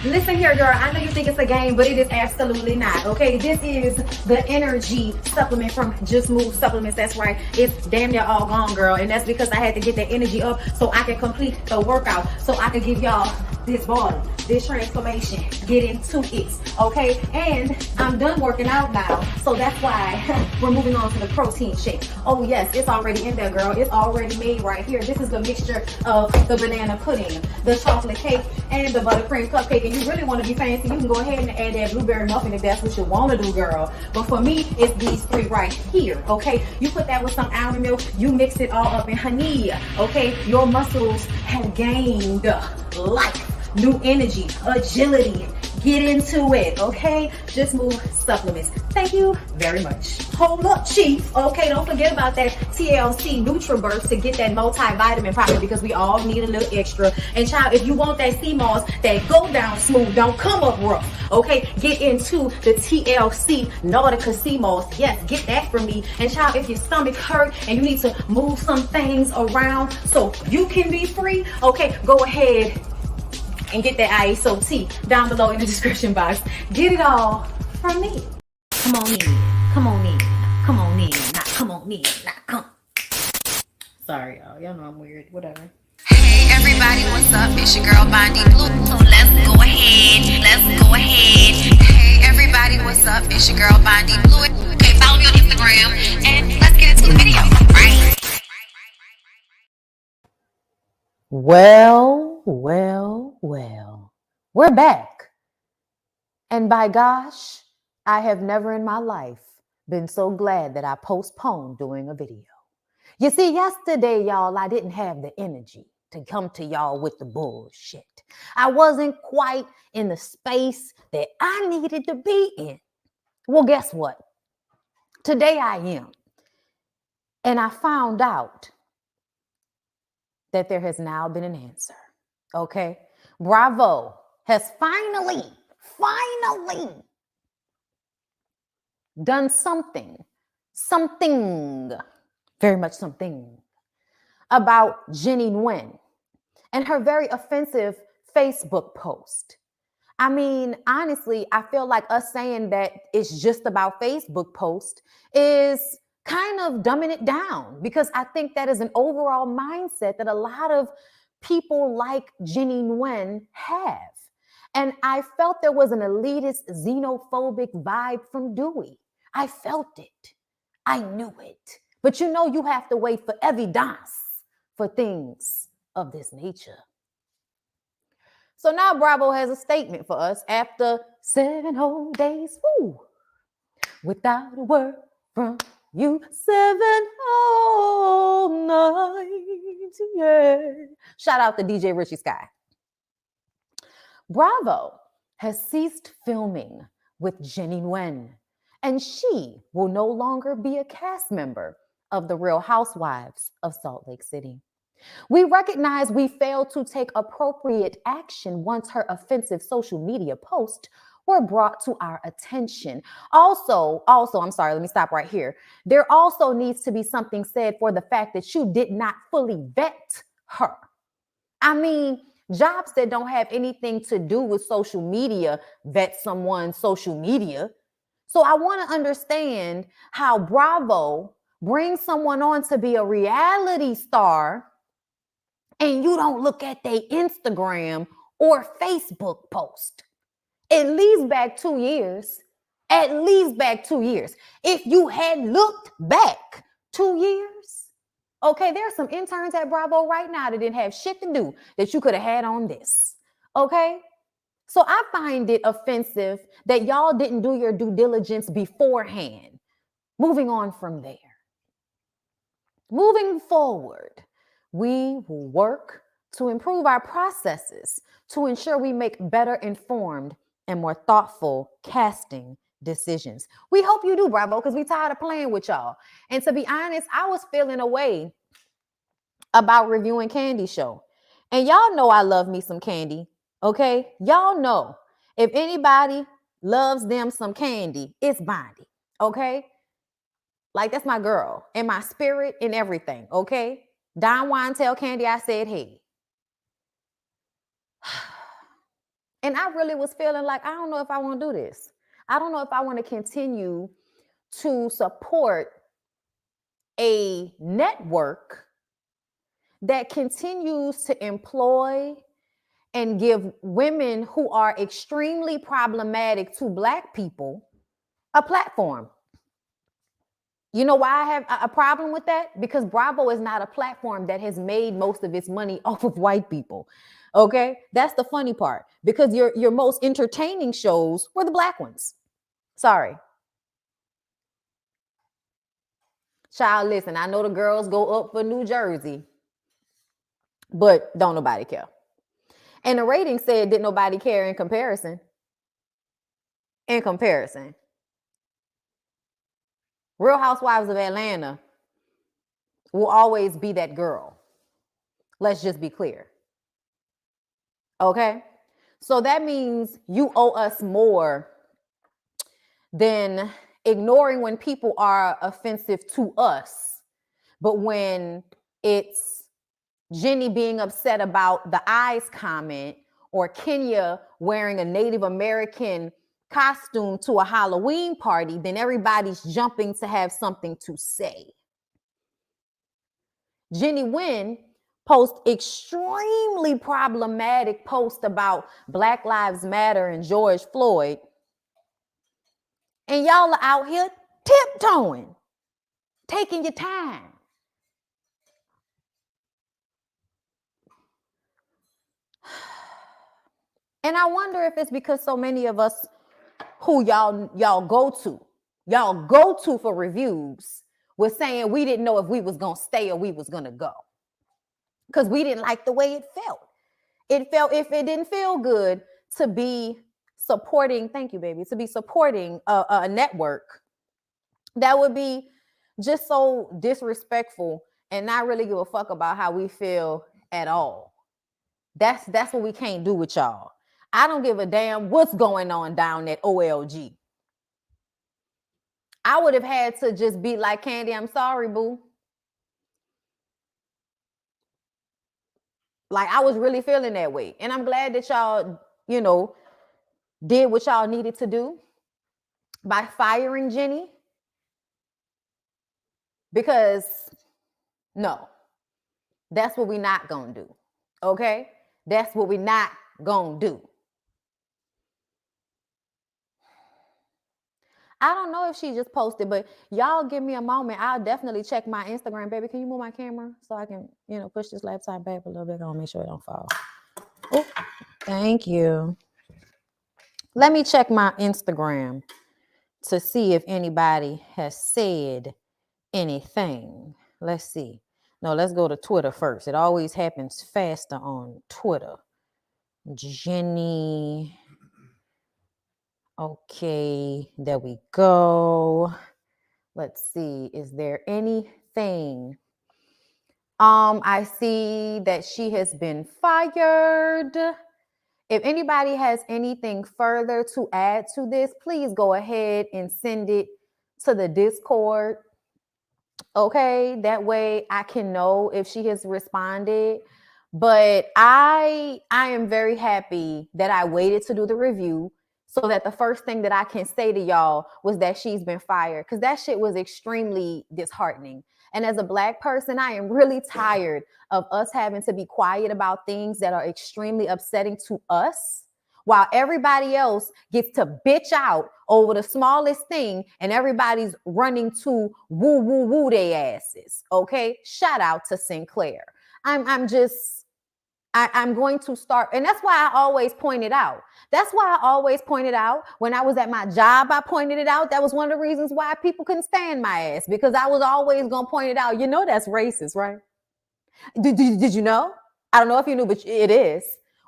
Listen here, girl. I know you think it's a game, but it is absolutely not. Okay, this is the energy supplement from Just Move Supplements. That's right. It's damn near all gone, girl, and that's because I had to get that energy up so I can complete the workout, so I can give y'all this body, this transformation, get into it. Okay, and I'm done working out now, so that's why we're moving on to the protein shake. Oh yes, it's already in there, girl. It's already made right here. This is the mixture of the banana pudding, the chocolate cake, and the buttercream cupcake. And you really want to be fancy, you can go ahead and add that blueberry muffin if that's what you want to do, girl. But for me, it's these three right here. Okay, you put that with some almond milk, you mix it all up, and honey, okay, your muscles have gained life, new energy, agility. Get into it, okay? Just Move Supplements. Thank you very much. Hold up, Chief. Okay, don't forget about that TLC NutriBurst to get that multivitamin product, because we all need a little extra. And child, if you want that sea moss that go down smooth, don't come up rough, okay? Get into the TLC Nautica sea moss. Yes, get that from me. And child, if your stomach hurt and you need to move some things around so you can be free, okay, go ahead and get that ISOT down below in the description box. Get it all from me. Come on in, come on in, come on in, not come on in, not come. Sorry, y'all know I'm weird, whatever. Hey everybody, what's up? It's your girl BondyBlue. So let's go ahead. Hey everybody, what's up? It's your girl BondyBlue. Okay, follow me on Instagram and let's get into the video, right? Well, we're back. And by gosh, I have never in my life been so glad that I postponed doing a video. You see, yesterday, y'all, I didn't have the energy to come to y'all with the bullshit. I wasn't quite in the space that I needed to be in. Well, guess what? Today I am. And I found out that there has now been an answer. Okay? Bravo has finally done something, very much something, about Jenny Nguyen and her very offensive Facebook post. I mean, honestly, I feel like us saying that it's just about Facebook post is kind of dumbing it down, because I think that is an overall mindset that a lot of people like Jenny Nguyen have. And I felt there was an elitist, xenophobic vibe from Dewey. I felt it. I knew it. But you know, you have to wait for evidence for things of this nature. So now Bravo has a statement for us after 7 whole days, without a word from you, 7 whole nights, yeah. Shout out to DJ Richie Sky. Bravo has ceased filming with Jenny Nguyen, and she will no longer be a cast member of the Real Housewives of Salt Lake City. We recognize we failed to take appropriate action once her offensive social media posts were brought to our attention. Also, I'm sorry, let me stop right here. There also needs to be something said for the fact that you did not fully vet her. I mean, jobs that don't have anything to do with social media vet someone's social media. So I want to understand how Bravo brings someone on to be a reality star and you don't look at their Instagram or Facebook post. At least back 2 years. If you had looked back 2 years, okay, there are some interns at Bravo right now that didn't have shit to do that you could have had on this, okay? So I find it offensive that y'all didn't do your due diligence beforehand. Moving on from there. Moving forward, we will work to improve our processes to ensure we make better informed and more thoughtful casting decisions. We hope you do, Bravo, because we're tired of playing with y'all. And to be honest, I was feeling a way about reviewing Candy's show. And y'all know I love me some Candy, okay? Y'all know if anybody loves them some Candy, it's Bondy, okay? Like, that's my girl and my spirit and everything, okay? Don Juan tell Candy I said hey. And I really was feeling like, I don't know if I want to do this. I don't know if I want to continue to support a network that continues to employ and give women who are extremely problematic to Black people a platform. You know why I have a problem with that? Because Bravo is not a platform that has made most of its money off of white people. Okay? That's the funny part. Because your most entertaining shows were the Black ones. Sorry. Child, listen, I know the girls go up for New Jersey, but don't nobody care. And the rating said, didn't nobody care in comparison. In comparison. Real Housewives of Atlanta will always be that girl. Let's just be clear. Okay? So that means you owe us more than ignoring when people are offensive to us. But when it's Jenny being upset about the eyes comment, or Kenya wearing a Native American costume to a Halloween party, then everybody's jumping to have something to say. Jenny Nguyen posts extremely problematic posts about Black Lives Matter and George Floyd. And y'all are out here tiptoeing, taking your time. And I wonder if it's because so many of us who y'all go to for reviews was saying we didn't know if we was gonna stay or we was gonna go, because we didn't like the way it felt. It felt, if it didn't feel good to be supporting, thank you, baby, to be supporting a network that would be just so disrespectful and not really give a fuck about how we feel at all. That's what we can't do with y'all. I don't give a damn what's going on down at OLG. I would have had to just be like, Candy, I'm sorry, boo. Like, I was really feeling that way. And I'm glad that y'all, did what y'all needed to do by firing Jenny. Because, no, that's what we're not going to do. Okay? That's what we're not going to do. I don't know if she just posted, but y'all give me a moment. I'll definitely check my Instagram. Baby, can you move my camera so I can, push this laptop back a little bit? I want to make sure it don't fall. Oh, thank you. Let me check my Instagram to see if anybody has said anything. Let's see. No, let's go to Twitter first. It always happens faster on Twitter. Jenny. Okay, there we go. Let's see. Is there anything? I see that she has been fired. If anybody has anything further to add to this, please go ahead and send it to the Discord. Okay, that way I can know if she has responded. But I am very happy that I waited to do the review, so that the first thing that I can say to y'all was that she's been fired, because that shit was extremely disheartening. And as a Black person, I am really tired of us having to be quiet about things that are extremely upsetting to us, while everybody else gets to bitch out over the smallest thing and everybody's running to woo their asses. Okay? Shout out to Sinclair. I'm going to start, and that's why I always point it out. That's why I always pointed out when I was at my job. I pointed it out. That was one of the reasons why people couldn't stand my ass, because I was always going to point it out. That's racist, right? Did you know? I don't know if you knew, but it is.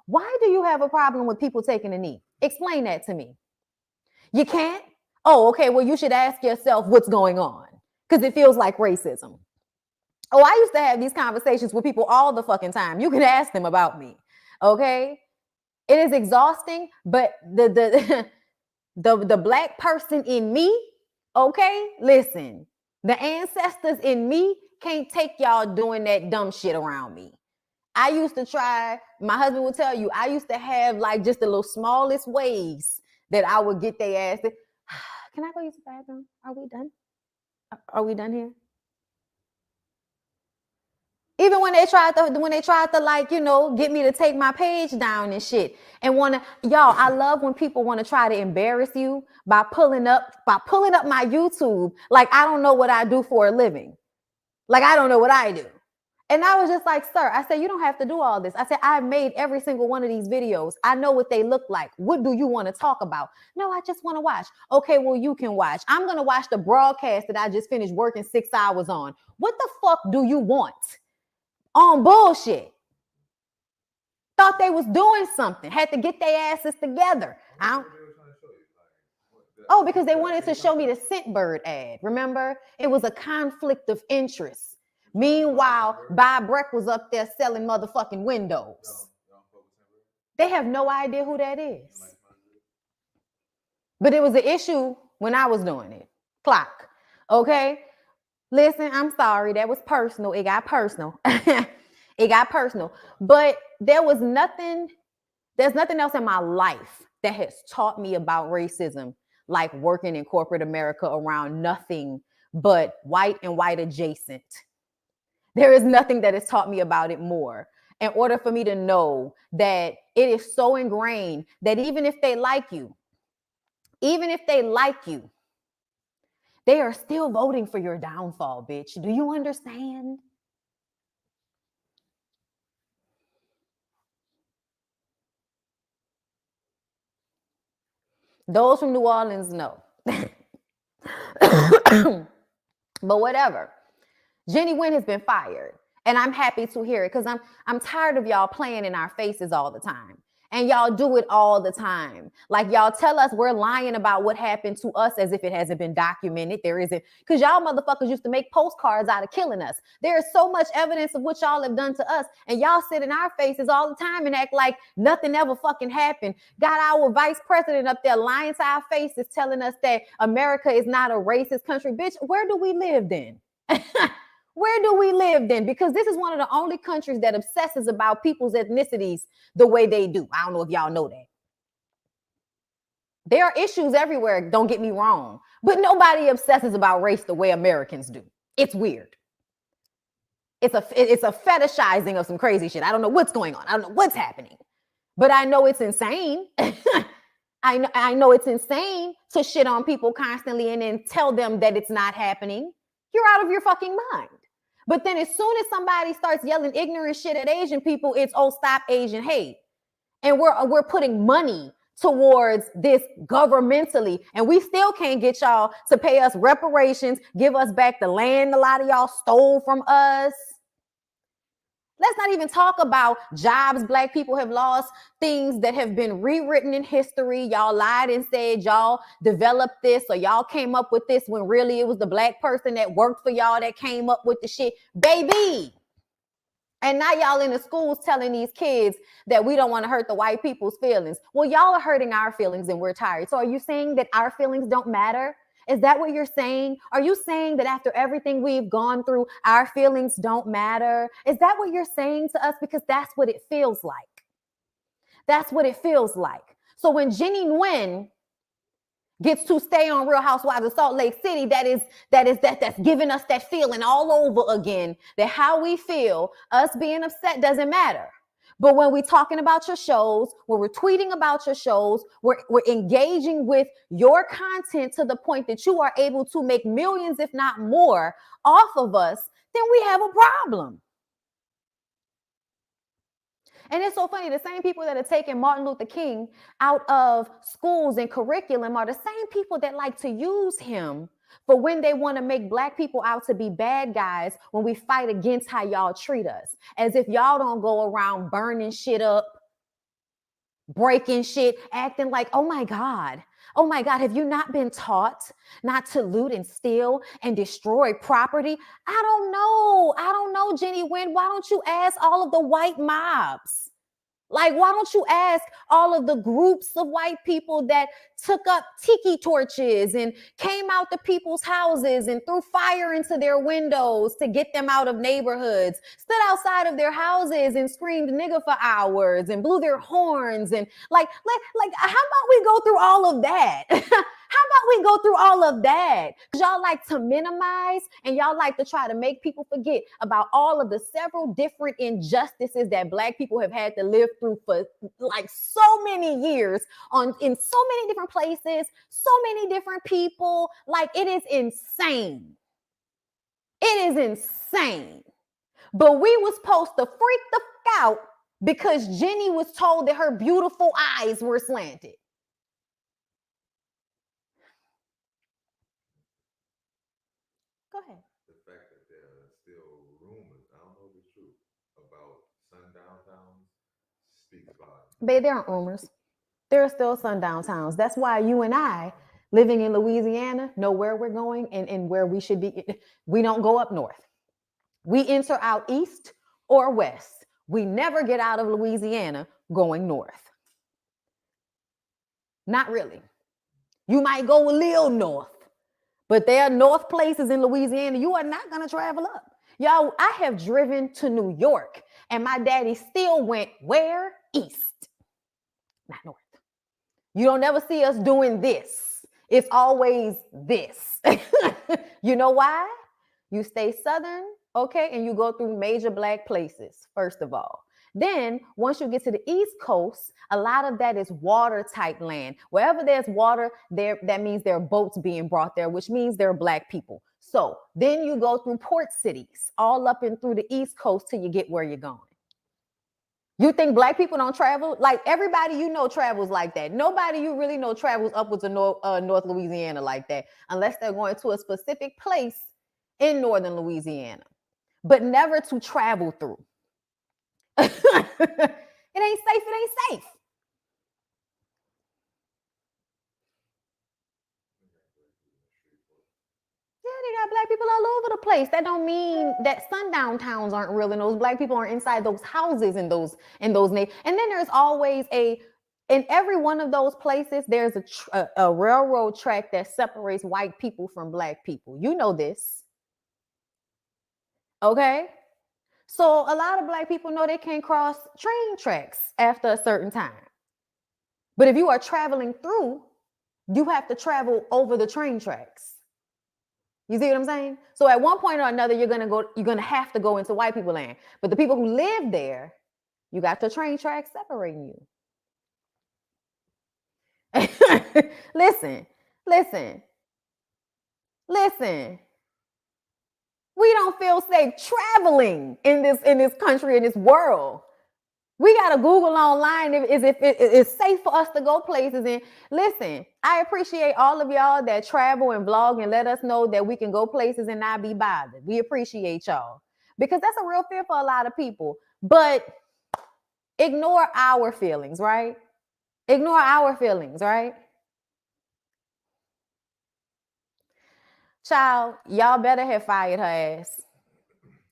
Why do you have a problem with people taking a knee? Explain that to me. You can't? Oh, okay. Well, you should ask yourself what's going on, because it feels like racism. Oh, I used to have these conversations with people all the fucking time. You can ask them about me. Okay? It is exhausting, but the Black person in me, okay? Listen, the ancestors in me can't take y'all doing that dumb shit around me. I used to try my husband will tell you, I used to have like just the little smallest ways that I would get their ass. Can I go use the bathroom? Are we done? Are we done here? Even when they tried to like, you know, get me to take my page down and shit. And y'all, I love when people want to try to embarrass you by pulling up my YouTube. Like, I don't know what I do for a living. Like, I don't know what I do. And I was just like, sir, I said, you don't have to do all this. I said, I've made every single one of these videos. I know what they look like. What do you want to talk about? No, I just want to watch. Okay, well, you can watch. I'm going to watch the broadcast that I just finished working 6 hours on. What the fuck do you want? On bullshit. Thought they was doing something. Had to get their asses together. Oh, because they wanted to show me the Scentbird ad. Remember? It was a conflict of interest. Meanwhile, Bob Breck was up there selling motherfucking windows. They have no idea who that is. But it was an issue when I was doing it. Clock. Okay? Listen, I'm sorry. That was personal. It got personal. It got personal. But there's nothing else in my life that has taught me about racism like working in corporate America around nothing but white and white adjacent. There is nothing that has taught me about it more. In order for me to know that it is so ingrained that even if they like you, they are still voting for your downfall, bitch. Do you understand? Those from New Orleans know. But whatever. Jenny Nguyen has been fired. And I'm happy to hear it because I'm tired of y'all playing in our faces all the time. And y'all do it all the time. Like, y'all tell us we're lying about what happened to us as if it hasn't been documented. There isn't. Because y'all motherfuckers used to make postcards out of killing us. There is so much evidence of what y'all have done to us. And y'all sit in our faces all the time and act like nothing ever fucking happened. Got our vice president up there lying to our faces, telling us that America is not a racist country. Bitch, where do we live then? Where do we live then? Because this is one of the only countries that obsesses about people's ethnicities the way they do. I don't know if y'all know that. There are issues everywhere, don't get me wrong, but nobody obsesses about race the way Americans do. It's weird. It's a fetishizing of some crazy shit. I don't know what's going on. I don't know what's happening, but I know it's insane. I know it's insane to shit on people constantly and then tell them that it's not happening. You're out of your fucking mind. But then as soon as somebody starts yelling ignorant shit at Asian people, it's, oh, stop Asian hate. And we're putting money towards this governmentally. And we still can't get y'all to pay us reparations, give us back the land a lot of y'all stole from us. Let's not even talk about jobs Black people have lost, things that have been rewritten in history. Y'all lied and said y'all developed this or y'all came up with this when really it was the Black person that worked for y'all that came up with the shit. Baby. And now y'all in the schools telling these kids that we don't want to hurt the white people's feelings. Well, y'all are hurting our feelings and we're tired. So are you saying that our feelings don't matter? Is that what you're saying? Are you saying that after everything we've gone through, our feelings don't matter? Is that what you're saying to us? Because that's what it feels like. That's what it feels like. So when Jenny Nguyen gets to stay on Real Housewives of Salt Lake City, that's giving us that feeling all over again, that how we feel, us being upset doesn't matter. But when we're talking about your shows, when we're tweeting about your shows, we're engaging with your content to the point that you are able to make millions, if not more, off of us, then we have a problem. And it's so funny, the same people that are taking Martin Luther King out of schools and curriculum are the same people that like to use him for when they want to make Black people out to be bad guys when we fight against how y'all treat us. As if y'all don't go around burning shit up, breaking shit, acting like, oh my God, have you not been taught not to loot and steal and destroy property? I don't know, Jenny Nguyen. Why don't you ask all of the white mobs? Like, why don't you ask all of the groups of white people that took up tiki torches and came out to people's houses and threw fire into their windows to get them out of neighborhoods, stood outside of their houses and screamed nigger for hours and blew their horns and like how about we go through all of that? How about we go through all of that? Because y'all like to minimize and y'all like to try to make people forget about all of the several different injustices that Black people have had to live through for like so many years in so many different places, so many different people. Like, it is insane. It is insane. But we was supposed to freak the fuck out because Jenny was told that her beautiful eyes were slanted. Go ahead. The fact that there are still rumors, I don't know if it's true, about sundown towns speaks volumes. Babe, there aren't rumors. There are still sundown towns. That's why you and I, living in Louisiana, know where we're going and where we should be. We don't go up north. We enter out east or west. We never get out of Louisiana going north. Not really. You might go a little north, but there are north places in Louisiana you are not going to travel up. Y'all, I have driven to New York, and my daddy still went where? East, not north. You don't ever see us doing this. It's always this. You know why? You stay southern, okay, and you go through major Black places, first of all. Then, once you get to the East Coast, a lot of that is water-type land. Wherever there's water, that means there are boats being brought there, which means there are Black people. So then you go through port cities, all up and through the East Coast till you get where you're going. You think Black people don't travel? Like, everybody you know travels like that. Nobody you really know travels upwards of North Louisiana like that, unless they're going to a specific place in northern Louisiana, but never to travel through. It ain't safe. It ain't safe. Yeah, they got Black people all over the place. That don't mean that sundown towns aren't real and those Black people aren't inside those houses and those names. And then there's always in every one of those places, there's a railroad track that separates white people from Black people. You know this. Okay? So a lot of Black people know they can't cross train tracks after a certain time. But if you are traveling through, you have to travel over the train tracks. You see what I'm saying? So at one point or another, you're gonna have to go into white people land. But the people who live there, you got the train tracks separating you. Listen. We don't feel safe traveling in this country, in this world. We got to Google online if it's safe for us to go places. And listen, I appreciate all of y'all that travel and vlog and let us know that we can go places and not be bothered. We appreciate y'all because that's a real fear for a lot of people. But ignore our feelings, right? Ignore our feelings, right? Child, y'all better have fired her ass.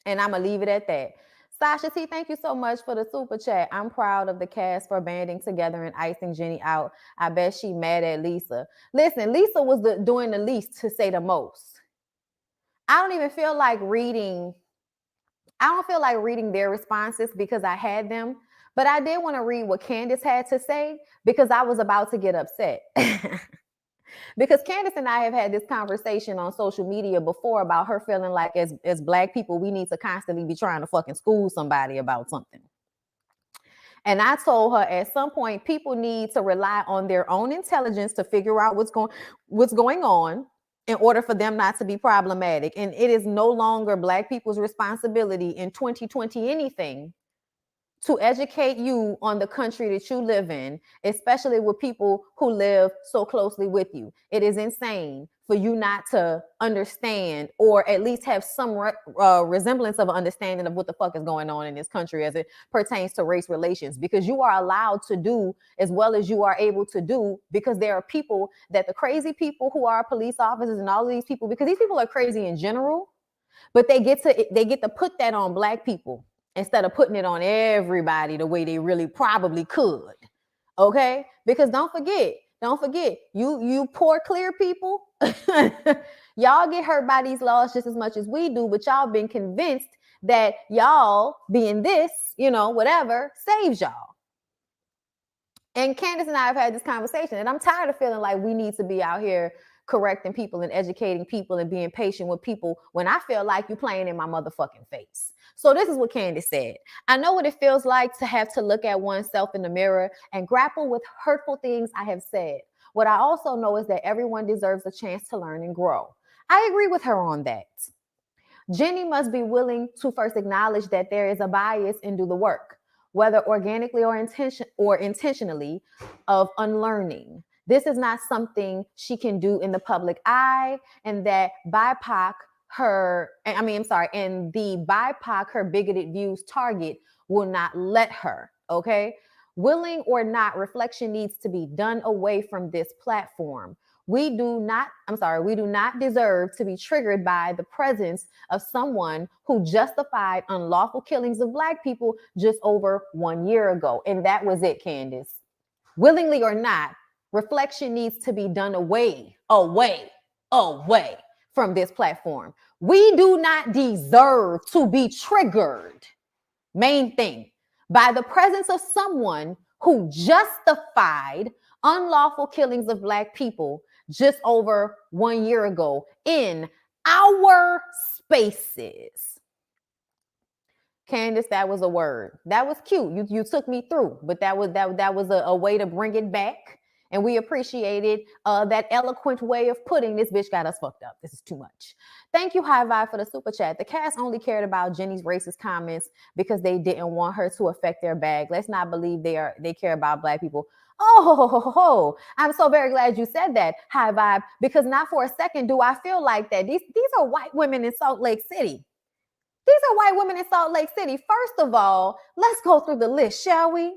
And I'm going to leave it at that. Sasha T, thank you so much for the super chat. I'm proud of the cast for banding together and icing Jenny out. I bet she mad at Lisa. Listen, Lisa was doing the least to say the most. I don't even feel like reading. I don't feel like reading their responses because I had them. But I did want to read what Candace had to say because I was about to get upset. Because Candace and I have had this conversation on social media before about her feeling like as Black people, we need to constantly be trying to fucking school somebody about something. And I told her at some point, people need to rely on their own intelligence to figure out what's going on in order for them not to be problematic. And it is no longer Black people's responsibility in 2020 anything to educate you on the country that you live in, especially with people who live so closely with you. It is insane for you not to understand or at least have some resemblance of an understanding of what the fuck is going on in this country as it pertains to race relations, because you are allowed to do as well as you are able to do, because there are people that the crazy people who are police officers and all of these people, because these people are crazy in general, but they get to put that on Black people. instead of putting it on everybody the way they really probably could. Okay? Because don't forget, you poor clear people, y'all get hurt by these laws just as much as we do, but y'all been convinced that y'all being this, whatever, saves y'all. And Candace and I have had this conversation, and I'm tired of feeling like we need to be out here correcting people and educating people and being patient with people when I feel like you're playing in my motherfucking face. So this is what Candace said. I know what it feels like to have to look at oneself in the mirror and grapple with hurtful things I have said. What I also know is that everyone deserves a chance to learn and grow. I agree with her on that. Jenny must be willing to first acknowledge that there is a bias and do the work, whether organically or intentionally, of unlearning. This is not something she can do in the public eye, and that BIPOC and the BIPOC her bigoted views target will not let her, okay? Willing or not, reflection needs to be done away from this platform. We do not deserve to be triggered by the presence of someone who justified unlawful killings of Black people just over 1 year ago. And that was it, Candace. Willingly or not, reflection needs to be done away from this platform. We do not deserve to be triggered, main thing, by the presence of someone who justified unlawful killings of Black people just over 1 year ago in our spaces. Candace, that was a word. That was cute. You took me through, but that was a way to bring it back. And we appreciated that eloquent way of putting this bitch got us fucked up. This is too much. Thank you, High Vibe, for the super chat. The cast only cared about Jenny's racist comments because they didn't want her to affect their bag. Let's not believe they care about Black people. Oh, I'm so very glad you said that, High Vibe, because not for a second do I feel like that. These are white women in Salt Lake City. These are white women in Salt Lake City. First of all, let's go through the list, shall we?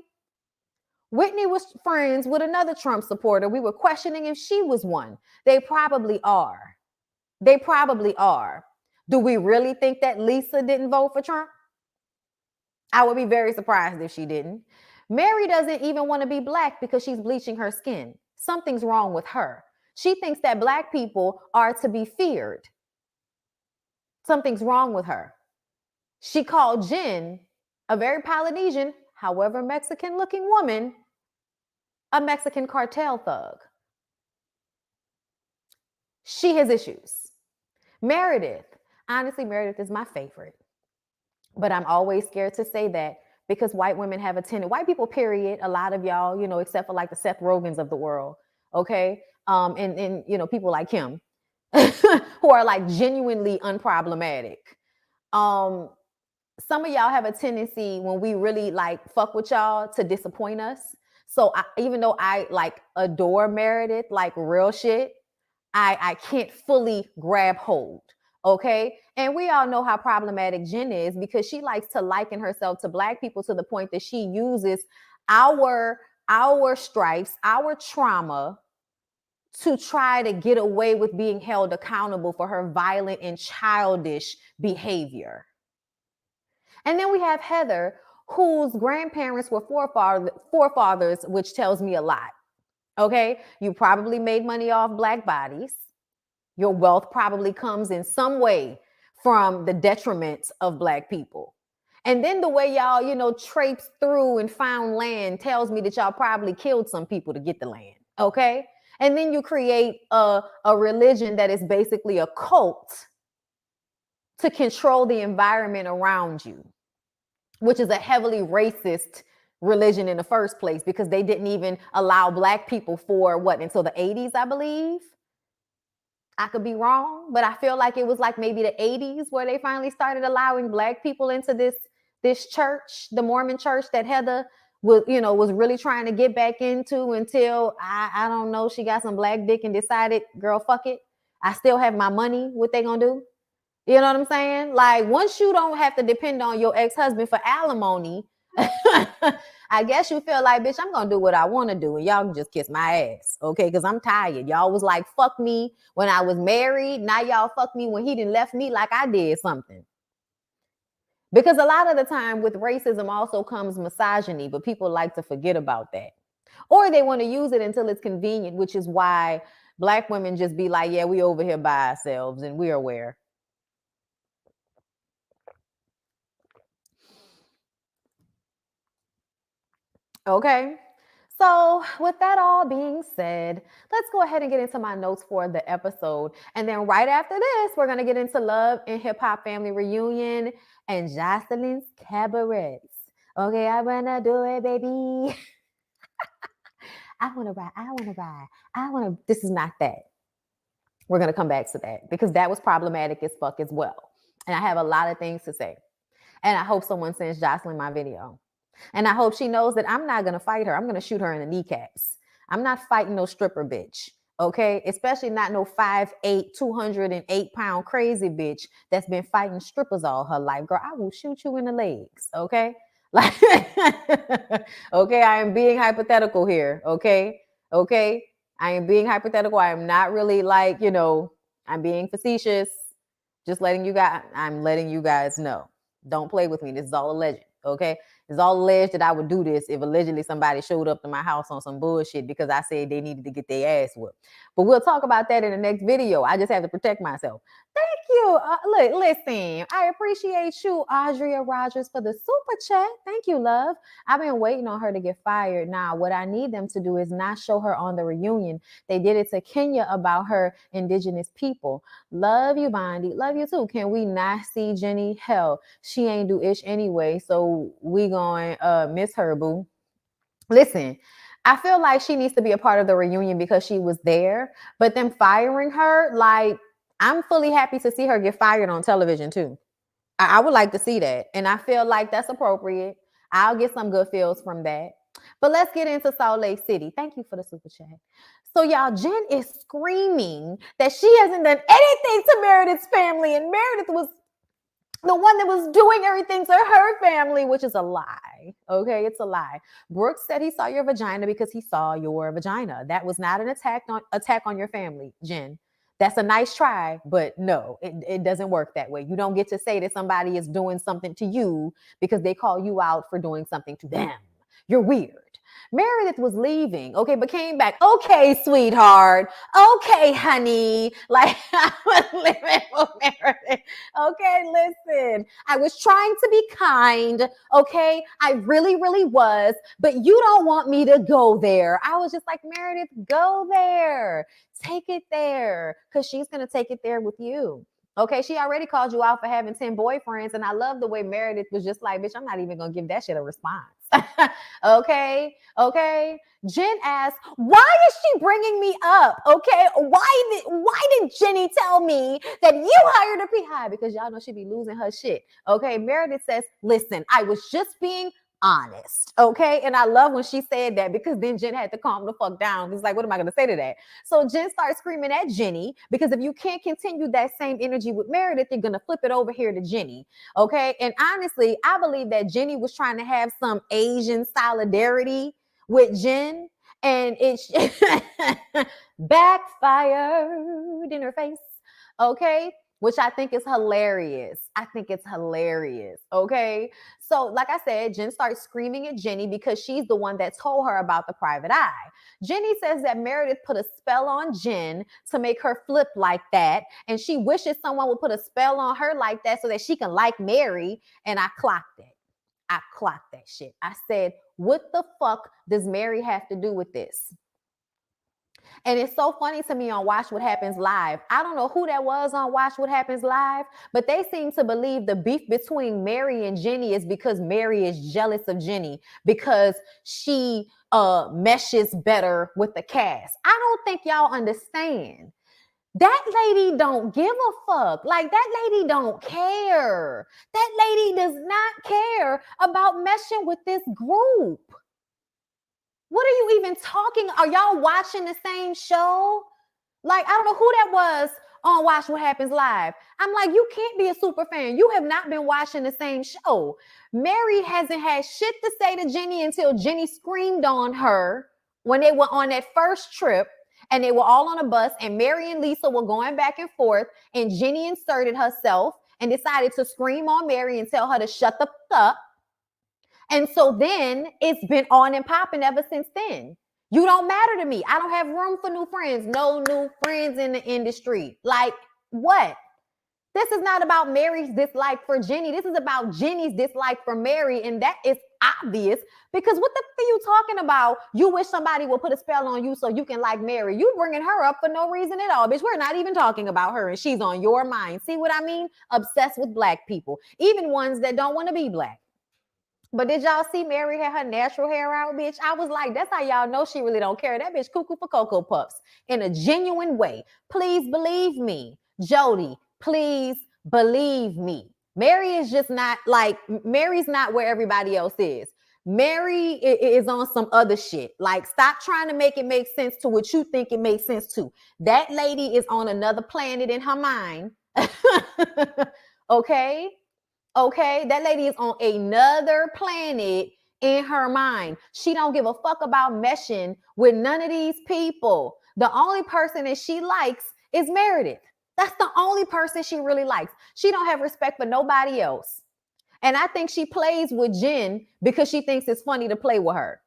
Whitney was friends with another Trump supporter. We were questioning if she was one. They probably are. Do we really think that Lisa didn't vote for Trump? I would be very surprised if she didn't. Mary doesn't even want to be Black because she's bleaching her skin. Something's wrong with her. She thinks that Black people are to be feared. Something's wrong with her. She called Jen, a very Polynesian, however Mexican-looking woman, a Mexican cartel thug. She has issues. Meredith, honestly, Meredith is my favorite. But I'm always scared to say that because white women have a tendency, white people, period, a lot of y'all, except for like the Seth Rogans of the world, okay? And people like him who are like genuinely unproblematic. Some of y'all have a tendency when we really like fuck with y'all to disappoint us. So even though I like adore Meredith, like real shit, I can't fully grab hold. Okay. And we all know how problematic Jen is because she likes to liken herself to Black people to the point that she uses our stripes, our trauma to try to get away with being held accountable for her violent and childish behavior. And then we have Heather, whose grandparents were forefathers, which tells me a lot. Okay. You probably made money off Black bodies. Your wealth probably comes in some way from the detriment of Black people. And then the way y'all, traipsed through and found land tells me that y'all probably killed some people to get the land. Okay. And then you create a religion that is basically a cult to control the environment around you, which is a heavily racist religion in the first place because they didn't even allow Black people for until the 80s, I believe. I could be wrong, but I feel like it was like maybe the 80s where they finally started allowing Black people into this church, the Mormon church that Heather was really trying to get back into until I don't know, she got some Black dick and decided, girl, fuck it. I still have my money. What they gonna do? You know what I'm saying? Like once you don't have to depend on your ex-husband for alimony, I guess you feel like, bitch, I'm going to do what I want to do. And y'all can just kiss my ass. Okay. Because I'm tired. Y'all was like, fuck me when I was married. Now y'all fuck me when he done left me like I did something. Because a lot of the time with racism also comes misogyny, but people like to forget about that. Or they want to use it until it's convenient, which is why Black women just be like, yeah, we over here by ourselves and we're aware. Okay. So, with that all being said, let's go ahead and get into my notes for the episode. And then right after this, we're going to get into Love and Hip Hop Family Reunion and Jocelyn's Cabarets. Okay, I want to do it, baby. I want to ride. I want to ride. I want to. This is not that. We're going to come back to that because that was problematic as fuck as well. And I have a lot of things to say. And I hope someone sends Jocelyn my video. And I hope she knows that I'm not going to fight her. I'm going to shoot her in the kneecaps. I'm not fighting no stripper bitch. Okay? Especially not no 5'8", 208-pound crazy bitch that's been fighting strippers all her life. Girl, I will shoot you in the legs. Okay? Like, okay, I am being hypothetical here. Okay? Okay? I am being hypothetical. I am not really like, I'm being facetious. Just letting you guys, I'm letting you guys know. Don't play with me. This is all alleged. Okay? It's all alleged that I would do this if allegedly somebody showed up to my house on some bullshit because I said they needed to get their ass whooped. But we'll talk about that in the next video. I just have to protect myself. Thank you. Look, listen, I appreciate you, Audria Rogers, for the super chat. Thank you, love. I've been waiting on her to get fired. Now, what I need them to do is not show her on the reunion. They did it to Kenya about her indigenous people. Love you, Bondi. Love you too. Can we not see Jenny? Hell, she ain't do ish anyway, so we going miss her, boo. Listen, I feel like she needs to be a part of the reunion because she was there, but them firing her, like, I'm fully happy to see her get fired on television too. I would like to see that, and I feel like that's appropriate. I'll get some good feels from that. But let's get into Salt Lake City. Thank you for the super chat. So y'all, Jen is screaming that she hasn't done anything to Meredith's family, and Meredith was the one that was doing everything to her family, which is a lie. Okay, it's a lie. Brooks said he saw your vagina because he saw your vagina. That was not an attack on your family, Jen. That's a nice try, but no, it doesn't work that way. You don't get to say that somebody is doing something to you because they call you out for doing something to them. You're weird. Meredith was leaving, okay, but came back. Okay, sweetheart. Okay, honey. Like, I was living with Meredith. Okay, listen. I was trying to be kind, okay? I really, really was, but you don't want me to go there. I was just like, Meredith, go there. Take it there, because she's going to take it there with you. Okay, she already called you out for having 10 boyfriends, and I love the way Meredith was just like, bitch, I'm not even going to give that shit a response. Okay. Jen asked, why is she bringing me up? Okay, why did Jenny tell me that you hired a PI? Because y'all know she be losing her shit. Okay, Meredith says, listen, I was just being honest. Okay, and I love when she said that because then Jen had to calm the fuck down. It's like, what am I going to say to that? So Jen starts screaming at Jenny because if you can't continue that same energy with Meredith, you're going to flip it over here to Jenny. Okay, and honestly, I believe that Jenny was trying to have some Asian solidarity with Jen, and it backfired in her face. Okay, which I think is hilarious. Okay. So, like I said, Jen starts screaming at Jenny because she's the one that told her about the private eye. Jenny says that Meredith put a spell on Jen to make her flip like that. And she wishes someone would put a spell on her like that so that she can like Mary. And I clocked it. I clocked that shit. I said, what the fuck does Mary have to do with this? And it's so funny to me on Watch What Happens Live. I don't know who that was on Watch What Happens Live, but they seem to believe the beef between Mary and Jenny is because Mary is jealous of Jenny because she meshes better with the cast. I don't think y'all understand. That lady don't give a fuck. Like, that lady don't care. That lady does not care about meshing with this group. What are you even talking? Are y'all watching the same show? Like, I don't know who that was on Watch What Happens Live. I'm like, you can't be a super fan. You have not been watching the same show. Mary hasn't had shit to say to Jenny until Jenny screamed on her when they were on that first trip and they were all on a bus and Mary and Lisa were going back and forth and Jenny inserted herself and decided to scream on Mary and tell her to shut the fuck up. And so then it's been on and popping ever since then. You don't matter to me. I don't have room for new friends. No new friends in the industry. Like, what? This is not about Mary's dislike for Jenny. This is about Jenny's dislike for Mary. And that is obvious because what the f are you talking about? You wish somebody would put a spell on you so you can like Mary. You bringing her up for no reason at all, bitch. We're not even talking about her and she's on your mind. See what I mean? Obsessed with black people, even ones that don't want to be black. But did y'all see Mary had her natural hair out, bitch? I was like, that's how y'all know she really don't care. That bitch cuckoo for Cocoa Puffs in a genuine way. Please believe me. Jody, please believe me. Mary is just not like, Mary's not where everybody else is. Mary is on some other shit. Like, stop trying to make it make sense to what you think it makes sense to. That lady is on another planet in her mind. Okay? Okay, that lady is on another planet in her mind. She don't give a fuck about meshing with none of these people. The only person that she likes is Meredith. That's the only person she really likes. She don't have respect for nobody else. And I think she plays with Jen because she thinks it's funny to play with her.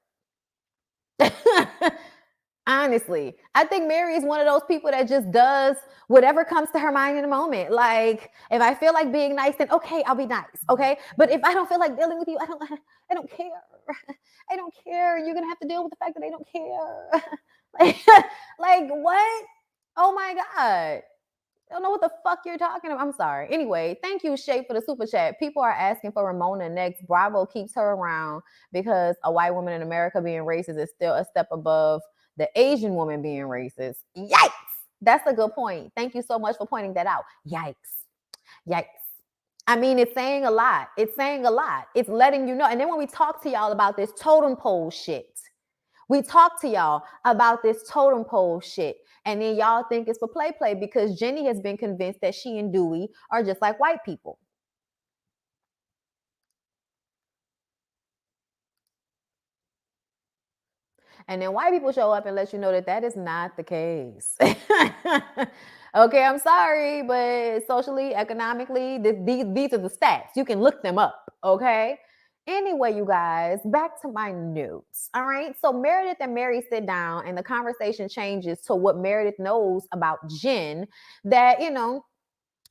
Honestly, I think Mary is one of those people that just does whatever comes to her mind in a moment. Like, if I feel like being nice, then okay, I'll be nice. Okay. But if I don't feel like dealing with you, I don't care. I don't care. You're going to have to deal with the fact that I don't care. like what? Oh my God. I don't know what the fuck you're talking about. I'm sorry. Anyway, thank you, Shay, for the super chat. People are asking for Ramona next. Bravo keeps her around because a white woman in America being racist is still a step above the Asian woman being racist. Yikes. That's a good point. Thank you so much for pointing that out. Yikes. Yikes. I mean, it's saying a lot. It's saying a lot. It's letting you know. And then when we talk to y'all about this totem pole shit, we talk to y'all about this totem pole shit. And then y'all think it's for play because Jenny has been convinced that she and Dewey are just like white people. And then white people show up and let you know that that is not the case. Okay, I'm sorry, but socially, economically, these are the stats. You can look them up, okay? Anyway, you guys, back to my notes. All right. So Meredith and Mary sit down and the conversation changes to what Meredith knows about Jen that, you know,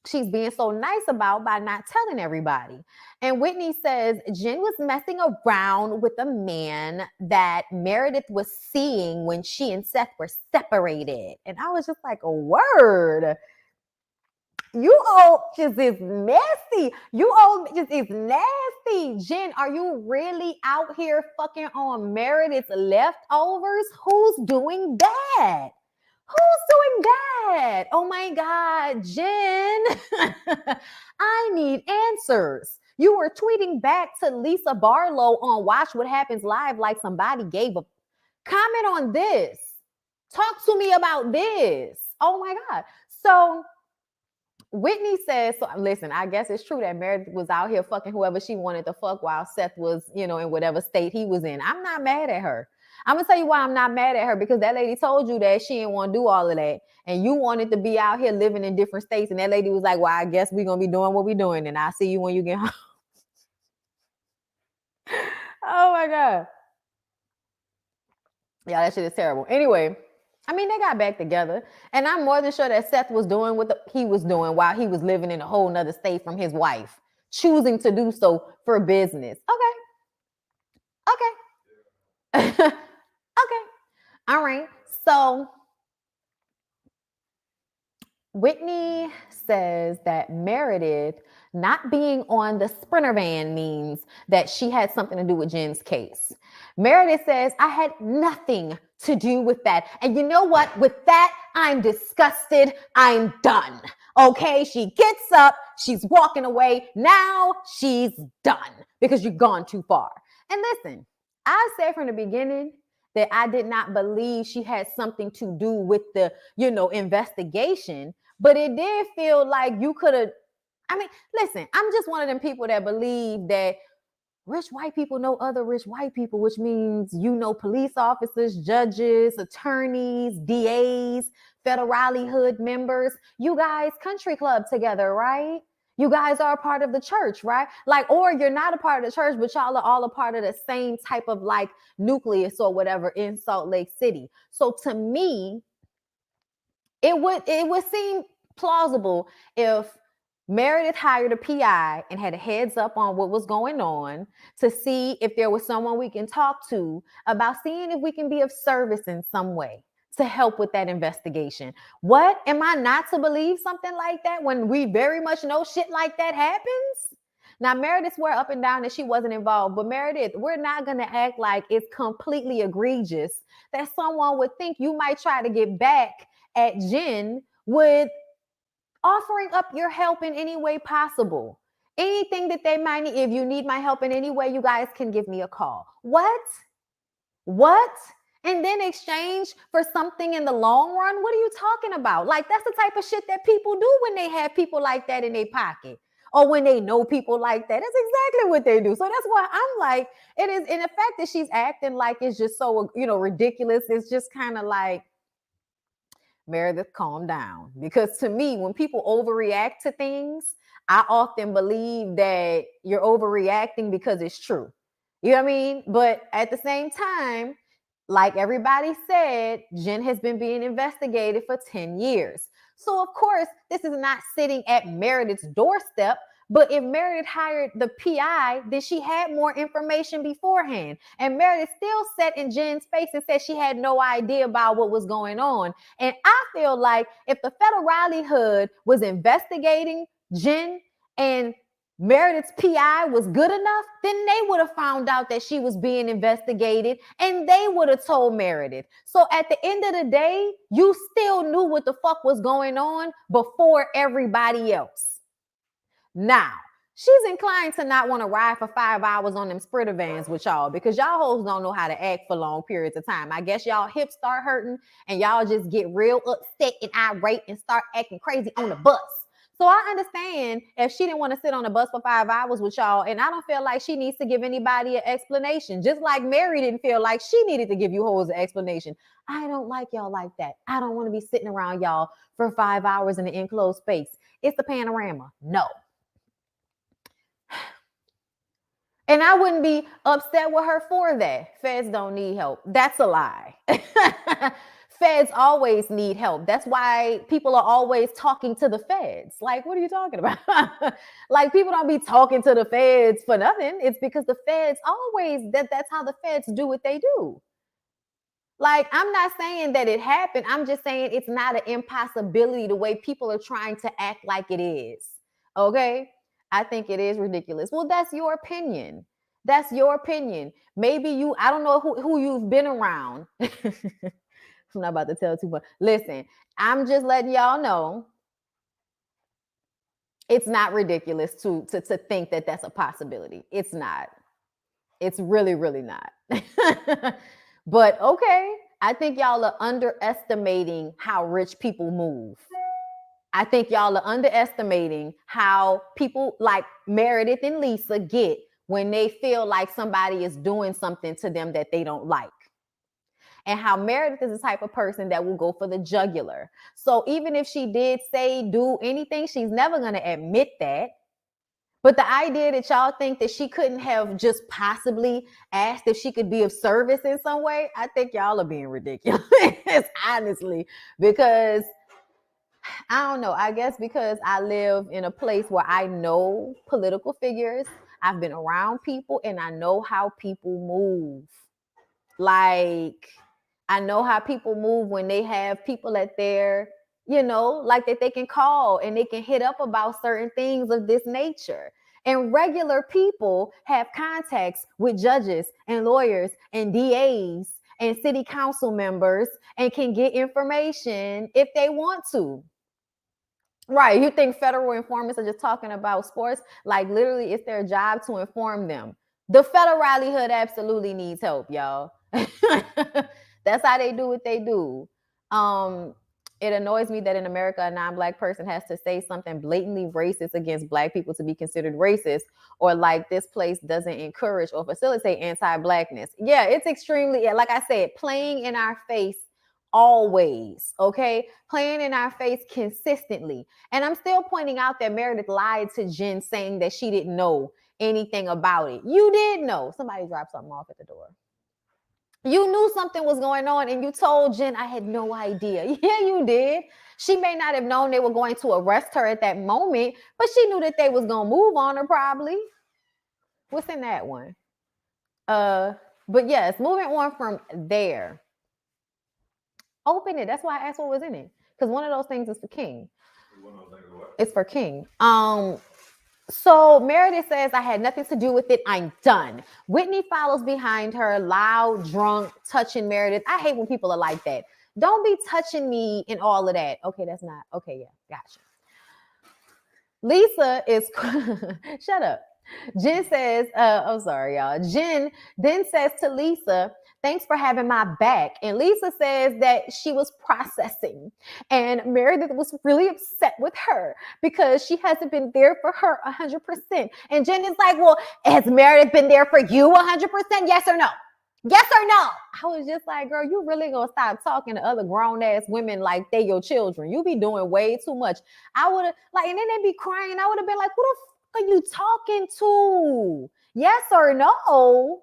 she's being so nice about by not telling everybody. And Whitney says Jen was messing around with a man that Meredith was seeing when she and Seth were separated. And I was just like, a word. You all just is nasty. You all just is nasty. Jen, are you really out here fucking on Meredith's leftovers? Who's doing that? Who's doing that? Oh my God, Jen. I need answers. You were tweeting back to Lisa Barlow on Watch What Happens Live like somebody gave a comment on this. Talk to me about this. Oh my God. So Whitney says, so listen, I guess it's true that Meredith was out here fucking whoever she wanted to fuck while Seth was, you know, in whatever state he was in. I'm not mad at her. I'm going to tell you why I'm not mad at her, because that lady told you that she didn't want to do all of that. And you wanted to be out here living in different states. And that lady was like, well, I guess we're going to be doing what we're doing. And I'll see you when you get home. Oh my God. Yeah, that shit is terrible. Anyway, I mean, they got back together, and I'm more than sure that Seth was doing what he was doing while he was living in a whole nother state from his wife, choosing to do so for business. Okay. Okay. Okay. All right. So Whitney says that Meredith not being on the Sprinter van means that she had something to do with Jen's case. Meredith says, I had nothing to do with that. And you know what? With that, I'm disgusted. I'm done. Okay, she gets up. She's walking away. Now she's done because you've gone too far. And listen, I said from the beginning that I did not believe she had something to do with the, investigation, but it did feel like you could have. I mean, listen, I'm just one of them people that believe that rich white people know other rich white people, which means, police officers, judges, attorneys, DAs, federale hood members. You guys country club together, right? You guys are a part of the church, right? Like, or you're not a part of the church, but y'all are all a part of the same type of like nucleus or whatever in Salt Lake City. So to me, it would seem plausible if Meredith hired a PI and had a heads up on what was going on to see if there was someone we can talk to about seeing if we can be of service in some way to help with that investigation. What am I not to believe something like that when we very much know shit like that happens? Now, Meredith swore up and down that she wasn't involved, but Meredith, we're not going to act like it's completely egregious that someone would think you might try to get back at Jen with offering up your help in any way possible. Anything that they might need, if you need my help in any way, you guys can give me a call. What? And then exchange for something in the long run? What are you talking about? Like, that's the type of shit that people do when they have people like that in their pocket or when they know people like that. That's exactly what they do. So that's why I'm like, it is, in the fact that she's acting like it's just so, ridiculous. It's just kind of like, Meredith, calm down. Because to me, when people overreact to things, I often believe that you're overreacting because it's true. You know what I mean? But at the same time, like everybody said, Jen has been being investigated for 10 years. So, of course, this is not sitting at Meredith's doorstep. But if Meredith hired the PI, then she had more information beforehand. And Meredith still sat in Jen's face and said she had no idea about what was going on. And I feel like if the federale hood was investigating Jen and Meredith's PI was good enough, then they would have found out that she was being investigated and they would have told Meredith. So at the end of the day, you still knew what the fuck was going on before everybody else. Now, she's inclined to not want to ride for 5 hours on them Spritter vans with y'all because y'all hoes don't know how to act for long periods of time. I guess y'all hips start hurting and y'all just get real upset and irate and start acting crazy on the bus. So I understand if she didn't want to sit on the bus for 5 hours with y'all, and I don't feel like she needs to give anybody an explanation, just like Mary didn't feel like she needed to give you hoes an explanation. I don't like y'all like that. I don't want to be sitting around y'all for 5 hours in an enclosed space. It's a panorama. No. And I wouldn't be upset with her for that. Feds don't need help. That's a lie. Feds always need help. That's why people are always talking to the feds. Like, what are you talking about? Like, people don't be talking to the feds for nothing. It's because the feds always, that's how the feds do what they do. Like, I'm not saying that it happened. I'm just saying it's not an impossibility the way people are trying to act like it is. Okay? I think it is ridiculous. Well, that's your opinion. That's your opinion. Maybe I don't know who you've been around. I'm not about to tell too much. Listen, I'm just letting y'all know it's not ridiculous to think that that's a possibility. It's not. It's really, really not. But okay, I think y'all are underestimating how rich people move. I think y'all are underestimating how people like Meredith and Lisa get when they feel like somebody is doing something to them that they don't like. And how Meredith is the type of person that will go for the jugular. So even if she did do anything, she's never going to admit that. But the idea that y'all think that she couldn't have just possibly asked if she could be of service in some way, I think y'all are being ridiculous, honestly, because I don't know. I guess because I live in a place where I know political figures, I've been around people, and I know how people move. Like, I know how people move when they have people at their, like that they can call and they can hit up about certain things of this nature. And regular people have contacts with judges and lawyers and DAs and city council members and can get information if they want to. Right. You think federal informants are just talking about sports? Like, literally, it's their job to inform them. The federale hood absolutely needs help, y'all. That's how they do what they do. It annoys me that in America, a non-Black person has to say something blatantly racist against Black people to be considered racist, or like this place doesn't encourage or facilitate anti-Blackness. Yeah, it's extremely, like I said, playing in our face always, okay? Playing in our face consistently. And I'm still pointing out that Meredith lied to Jen saying that she didn't know anything about it. You did know. Somebody dropped something off at the door. You knew something was going on and you told Jen, I had no idea. Yeah, you did. She may not have known they were going to arrest her at that moment, but she knew that they was going to move on her probably. What's in that one? But yes, moving on from there. Open it. That's why I asked what was in it. Because one of those things is for King. It's for King. So Meredith says, I had nothing to do with it. I'm done. Whitney follows behind her, loud, drunk, touching Meredith. I hate when people are like that. Don't be touching me and all of that. Okay, that's not. Okay, yeah, gotcha. Lisa is, shut up. Jen says, I'm sorry, y'all. Jen then says to Lisa, thanks for having my back. And Lisa says that she was processing. And Meredith was really upset with her because she hasn't been there for her 100%. And Jen is like, well, has Meredith been there for you 100%? Yes or no? Yes or no? I was just like, girl, you really gonna stop talking to other grown-ass women like they your children. You be doing way too much. I would have, like, and then they'd be crying. I would have been like, who the fuck are you talking to? Yes or no?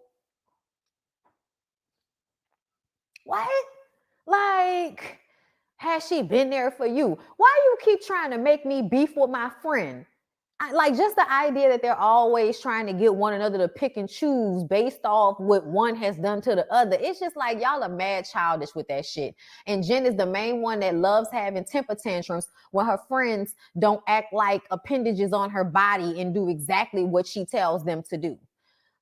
What? Like, has she been there for you? Why you keep trying to make me beef with my friend? Like, just the idea that they're always trying to get one another to pick and choose based off what one has done to the other. It's just like, y'all are mad childish with that shit. And Jen is the main one that loves having temper tantrums when her friends don't act like appendages on her body and do exactly what she tells them to do.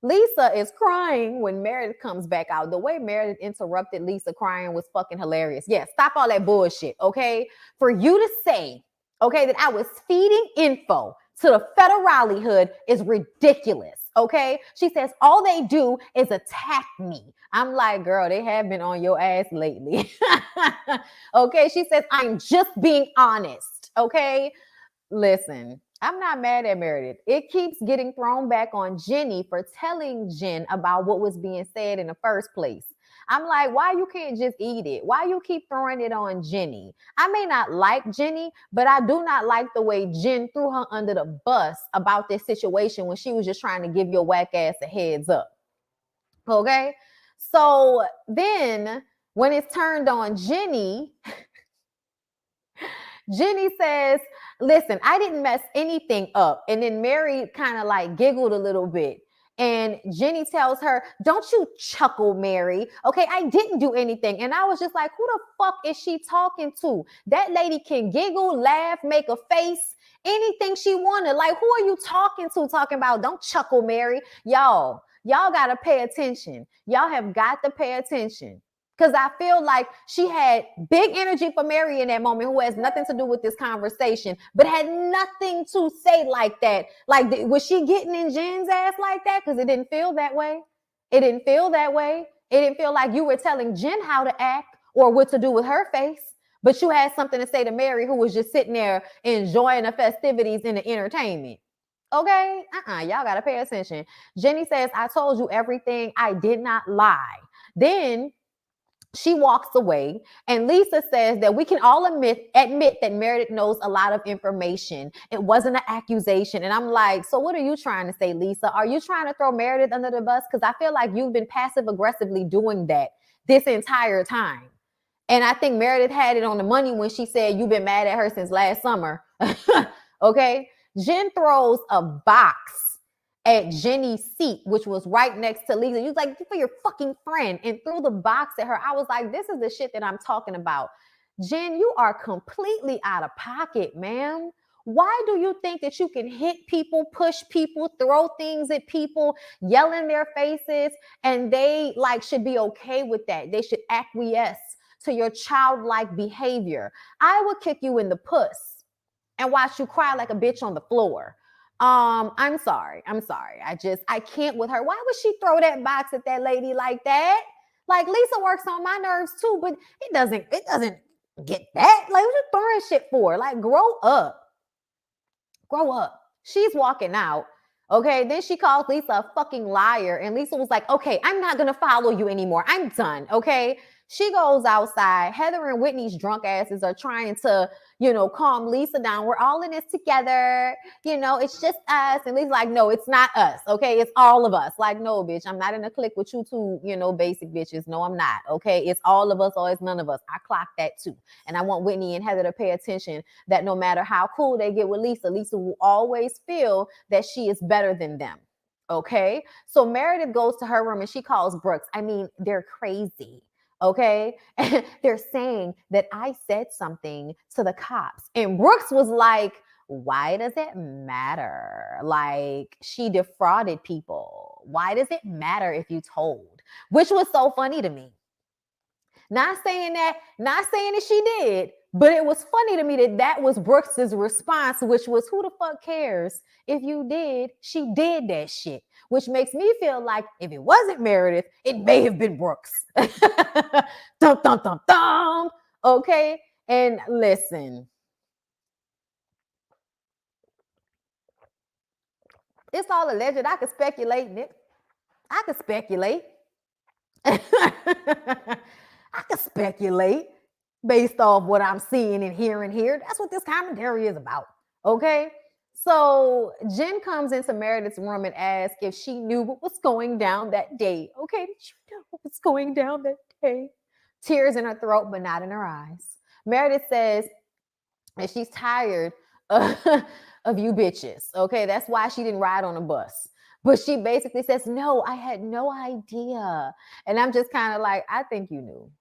Lisa is crying when Meredith comes back out. The way Meredith interrupted Lisa crying was fucking hilarious. Yeah, stop all that bullshit, okay? For you to say, okay, that I was feeding info to the federale hood is ridiculous, okay? She says, all they do is attack me. I'm like, girl, they have been on your ass lately. Okay, she says, I'm just being honest, okay? Listen, I'm not mad at Meredith. It keeps getting thrown back on Jenny for telling Jen about what was being said in the first place. I'm like, why you can't just eat it? Why you keep throwing it on Jenny? I may not like Jenny, but I do not like the way Jen threw her under the bus about this situation when she was just trying to give your whack ass a heads up. Okay? So then when it's turned on Jenny, Jenny says, listen, I didn't mess anything up. And then Mary kind of like giggled a little bit. And Jenny tells her, don't you chuckle, Mary. Okay, I didn't do anything. And I was just like, who the fuck is she talking to? That lady can giggle, laugh, make a face, anything she wanted. Like, who are you talking to talking about? Don't chuckle, Mary. Y'all got to pay attention. Y'all have got to pay attention. Because I feel like she had big energy for Mary in that moment, who has nothing to do with this conversation, but had nothing to say like that. Like, was she getting in Jen's ass like that? Because it didn't feel that way. It didn't feel that way. It didn't feel like you were telling Jen how to act or what to do with her face. But you had something to say to Mary, who was just sitting there enjoying the festivities and the entertainment. Okay? Y'all got to pay attention. Jenny says, I told you everything. I did not lie. Then she walks away, and Lisa says that we can all admit that Meredith knows a lot of information. It wasn't an accusation. And I'm like, so what are you trying to say, Lisa? Are you trying to throw Meredith under the bus? Because I feel like you've been passive aggressively doing that this entire time. And I think Meredith had it on the money when she said you've been mad at her since last summer. Okay? Jen throws a box at Jenny's seat, which was right next to Lisa. You was like, for your fucking friend, and threw the box at her. I was like, this is the shit that I'm talking about. Jen, you are completely out of pocket, ma'am. Why do you think that you can hit people, push people, throw things at people, yell in their faces, and they like should be okay with that? They should acquiesce to your childlike behavior. I would kick you in the puss and watch you cry like a bitch on the floor. I'm sorry. I can't with her. Why would she throw that box at that lady like that? Like, Lisa works on my nerves too, but it doesn't get that. Like, what you throwing shit for? Like, grow up. She's walking out. Okay. Then she calls Lisa a fucking liar. And Lisa was like, okay, I'm not going to follow you anymore. I'm done. Okay. She goes outside. Heather and Whitney's drunk asses are trying to, calm Lisa down. We're all in this together. It's just us. And Lisa's like, no, it's not us. Okay. It's all of us. Like, no, bitch, I'm not in a clique with you two, basic bitches. No, I'm not. Okay. It's all of us or it's none of us. I clock that too. And I want Whitney and Heather to pay attention that no matter how cool they get with Lisa, Lisa will always feel that she is better than them. Okay. So Meredith goes to her room and she calls Brooks. I mean, they're crazy. Okay. They're saying that I said something to the cops. And Brooks was like, why does it matter? Like, she defrauded people. Why does it matter if you told? Which was so funny to me. Not saying that she did, but it was funny to me that was Brooks's response, which was, who the fuck cares? If you did, she did that shit, which makes me feel like if it wasn't Meredith, it may have been Brooks. Dum, dum, dum, dum. Okay. And listen, it's all alleged. I could speculate, Nick. I could speculate. I could speculate based off what I'm seeing and hearing here. That's what this commentary is about. Okay. So Jen comes into Meredith's room and asks if she knew what was going down that day. Okay. Did you know what was going down that day? Tears in her throat, but not in her eyes. Meredith says that she's tired of you bitches. Okay. That's why she didn't ride on a bus. But she basically says, no, I had no idea. And I'm just kind of like, I think you knew.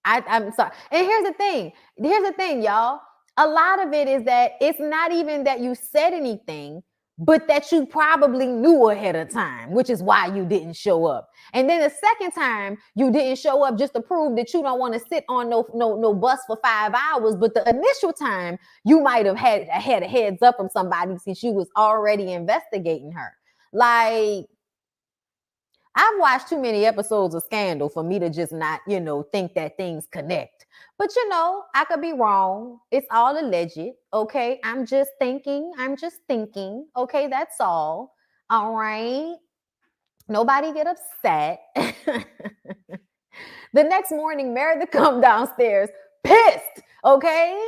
I'm sorry. And here's the thing, y'all. A lot of it is that it's not even that you said anything, but that you probably knew ahead of time, which is why you didn't show up. And then the second time you didn't show up just to prove that you don't want to sit on no bus for 5 hours. But the initial time you might have had a heads up from somebody since you was already investigating her. Like, I've watched too many episodes of Scandal for me to just not, think that things connect. But, I could be wrong. It's all alleged. Okay. I'm just thinking. Okay. That's all. All right. Nobody get upset. The next morning, Meredith come downstairs pissed. Okay.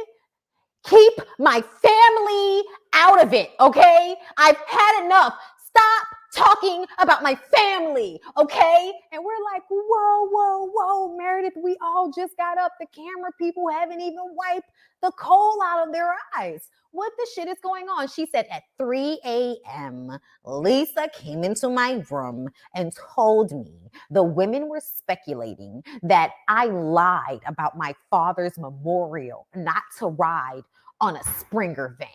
Keep my family out of it. Okay. I've had enough. Stop talking about my family, okay? And we're like, whoa, Meredith, we all just got up. The camera people haven't even wiped the coal out of their eyes. What the shit is going on? She said at 3 a.m., Lisa came into my room and told me the women were speculating that I lied about my father's memorial not to ride on a Springer van.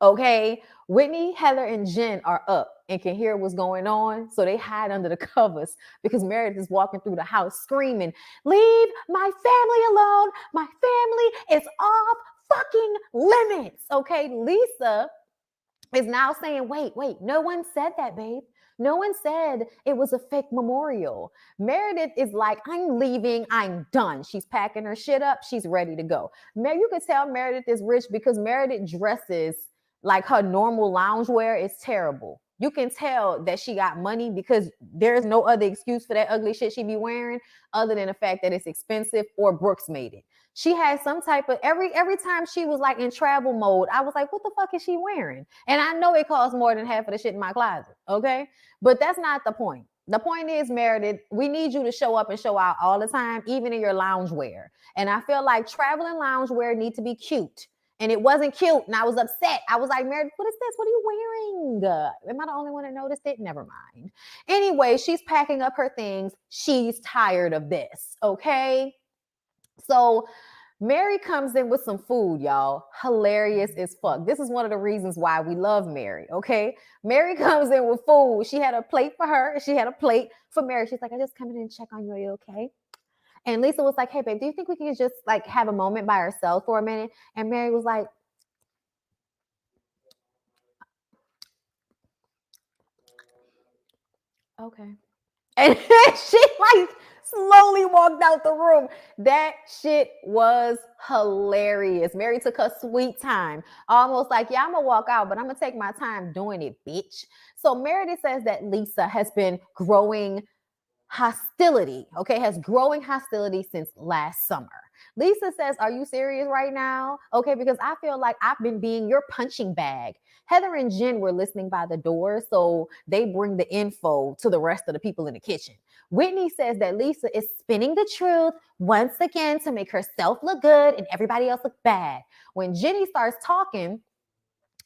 Okay, Whitney, Heather, and Jen are up and can hear what's going on. So they hide under the covers because Meredith is walking through the house screaming, leave my family alone. My family is off fucking limits. Okay, Lisa is now saying, wait, no one said that, babe. No one said it was a fake memorial. Meredith is like, I'm leaving. I'm done. She's packing her shit up. She's ready to go. You could tell Meredith is rich because Meredith dresses like her normal loungewear is terrible. You can tell that she got money because there's no other excuse for that ugly shit she be wearing other than the fact that it's expensive or Brooks made it. She had some type of, every time she was like in travel mode, I was like, what the fuck is she wearing? And I know it costs more than half of the shit in my closet, okay? But that's not the point. The point is, Meredith, we need you to show up and show out all the time, even in your loungewear. And I feel like traveling loungewear need to be cute. And it wasn't cute, and I was upset. I was like, Meredith, what is this? What are you wearing? Am I the only one that noticed it? Never mind. Anyway, she's packing up her things. She's tired of this, okay? So Mary comes in with some food, y'all. Hilarious as fuck. This is one of the reasons why we love Mary, okay? Mary comes in with food. She had a plate for her, and she had a plate for Mary. She's like, I just come in and check on you. Are you okay? And Lisa was like, hey, babe, do you think we can just like have a moment by ourselves for a minute? And Mary was like, okay. And she like slowly walked out the room. That shit was hilarious. Mary took her sweet time, almost like, yeah, I'm gonna walk out, but I'm gonna take my time doing it, bitch. So Meredith says that Lisa has been growing hostility, okay, has growing hostility since last summer. Lisa says, are you serious right now? Okay, because I feel like I've been being your punching bag. Heather and Jen were listening by the door, so they bring the info to the rest of the people in the kitchen. Whitney says that Lisa is spinning the truth once again to make herself look good and everybody else look bad. When Jenny starts talking,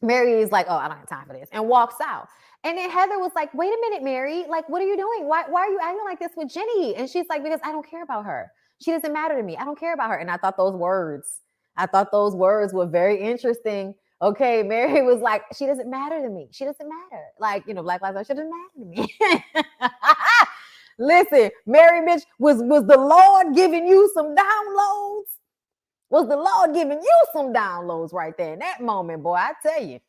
Mary is like, oh, I don't have time for this, and walks out. And then Heather was like, wait a minute, Mary, like, what are you doing? Why are you acting like this with Jenny? And she's like, because I don't care about her. She doesn't matter to me. I don't care about her. And I thought those words were very interesting. Okay, Mary was like, she doesn't matter to me. She doesn't matter. Like, Black Lives Matter, she doesn't matter to me. Listen, Mary Mitch, was the Lord giving you some downloads? Was the Lord giving you some downloads right there in that moment, boy? I tell you,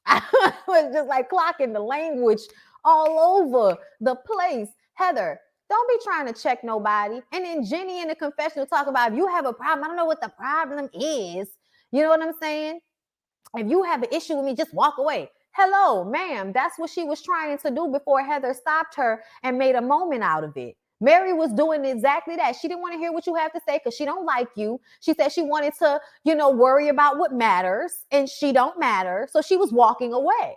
I was just like clocking the language all over the place. Heather, don't be trying to check nobody. And then Jenny in the confessional talk about, if you have a problem, I don't know what the problem is. You know what I'm saying? If you have an issue with me, just walk away. Hello, ma'am. That's what she was trying to do before Heather stopped her and made a moment out of it. Mary was doing exactly that. She didn't want to hear what you have to say because she don't like you. She said she wanted to, worry about what matters, and she don't matter. So she was walking away.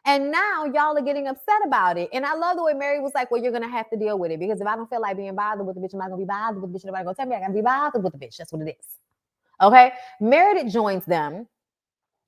And now y'all are getting upset about it. And I love the way Mary was like, well, you're going to have to deal with it, because if I don't feel like being bothered with the bitch, I'm not going to be bothered with the bitch. Nobody going to tell me I got to be bothered with the bitch. That's what it is. Okay. Meredith joins them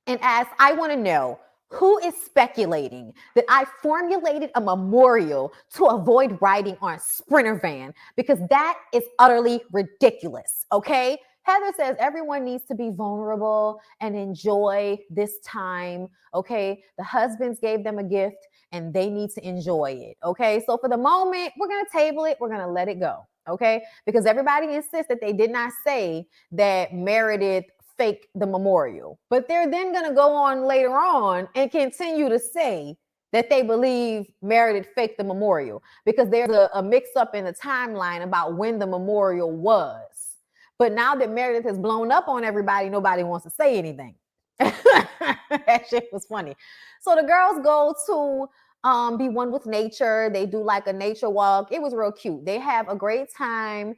and asks, I want to know, who is speculating that I formulated a memorial to avoid riding on a Sprinter van? Because that is utterly ridiculous, okay? Heather says everyone needs to be vulnerable and enjoy this time, okay? The husbands gave them a gift and they need to enjoy it, okay? So for the moment, we're going to table it. We're going to let it go, okay? Because everybody insists that they did not say that Meredith fake the memorial, but they're then going to go on later on and continue to say that they believe Meredith faked the memorial, because there's a mix up in the timeline about when the memorial was. But now that Meredith has blown up on everybody, nobody wants to say anything. That shit was funny. So the girls go to be one with nature. They do like a nature walk. It was real cute. They have a great time.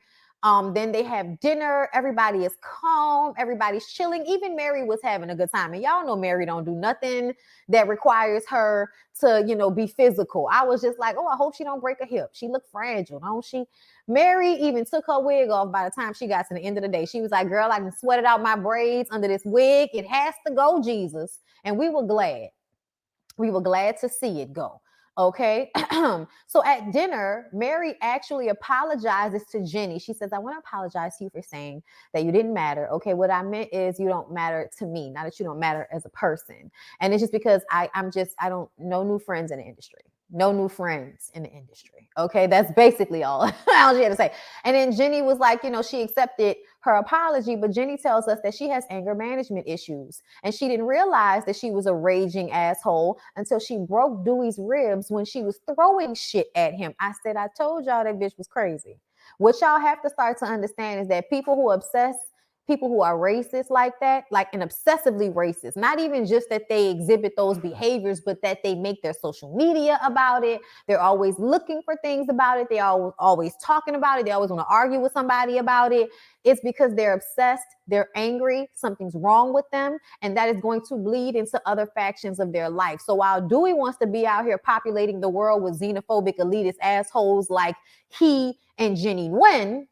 Then they have dinner. Everybody is calm. Everybody's chilling. Even Mary was having a good time. And y'all know Mary don't do nothing that requires her to, be physical. I was just like, oh, I hope she don't break a hip. She looked fragile, don't she? Mary even took her wig off by the time she got to the end of the day. She was like, girl, I can sweated out my braids under this wig. It has to go, Jesus. And we were glad. We were glad to see it go. Okay. So at dinner, Mary actually apologizes to Jenny. She says, I want to apologize to you for saying that you didn't matter. Okay. What I meant is you don't matter to me, not that you don't matter as a person. And it's just because I don't know new friends in the industry. No new friends in the industry. Okay. That's basically all she had to say. And then Jenny was like, she accepted her apology, but Jenny tells us that she has anger management issues. And she didn't realize that she was a raging asshole until she broke Dewey's ribs when she was throwing shit at him. I said, I told y'all that bitch was crazy. What y'all have to start to understand is that people who obsess, people who are racist like that, like an obsessively racist, not even just that they exhibit those behaviors, but that they make their social media about it. They're always looking for things about it. They are always talking about it. They always want to argue with somebody about it. It's because they're obsessed. They're angry. Something's wrong with them. And that is going to bleed into other factions of their life. So while Dewey wants to be out here populating the world with xenophobic elitist assholes like he and Jenny Nguyen,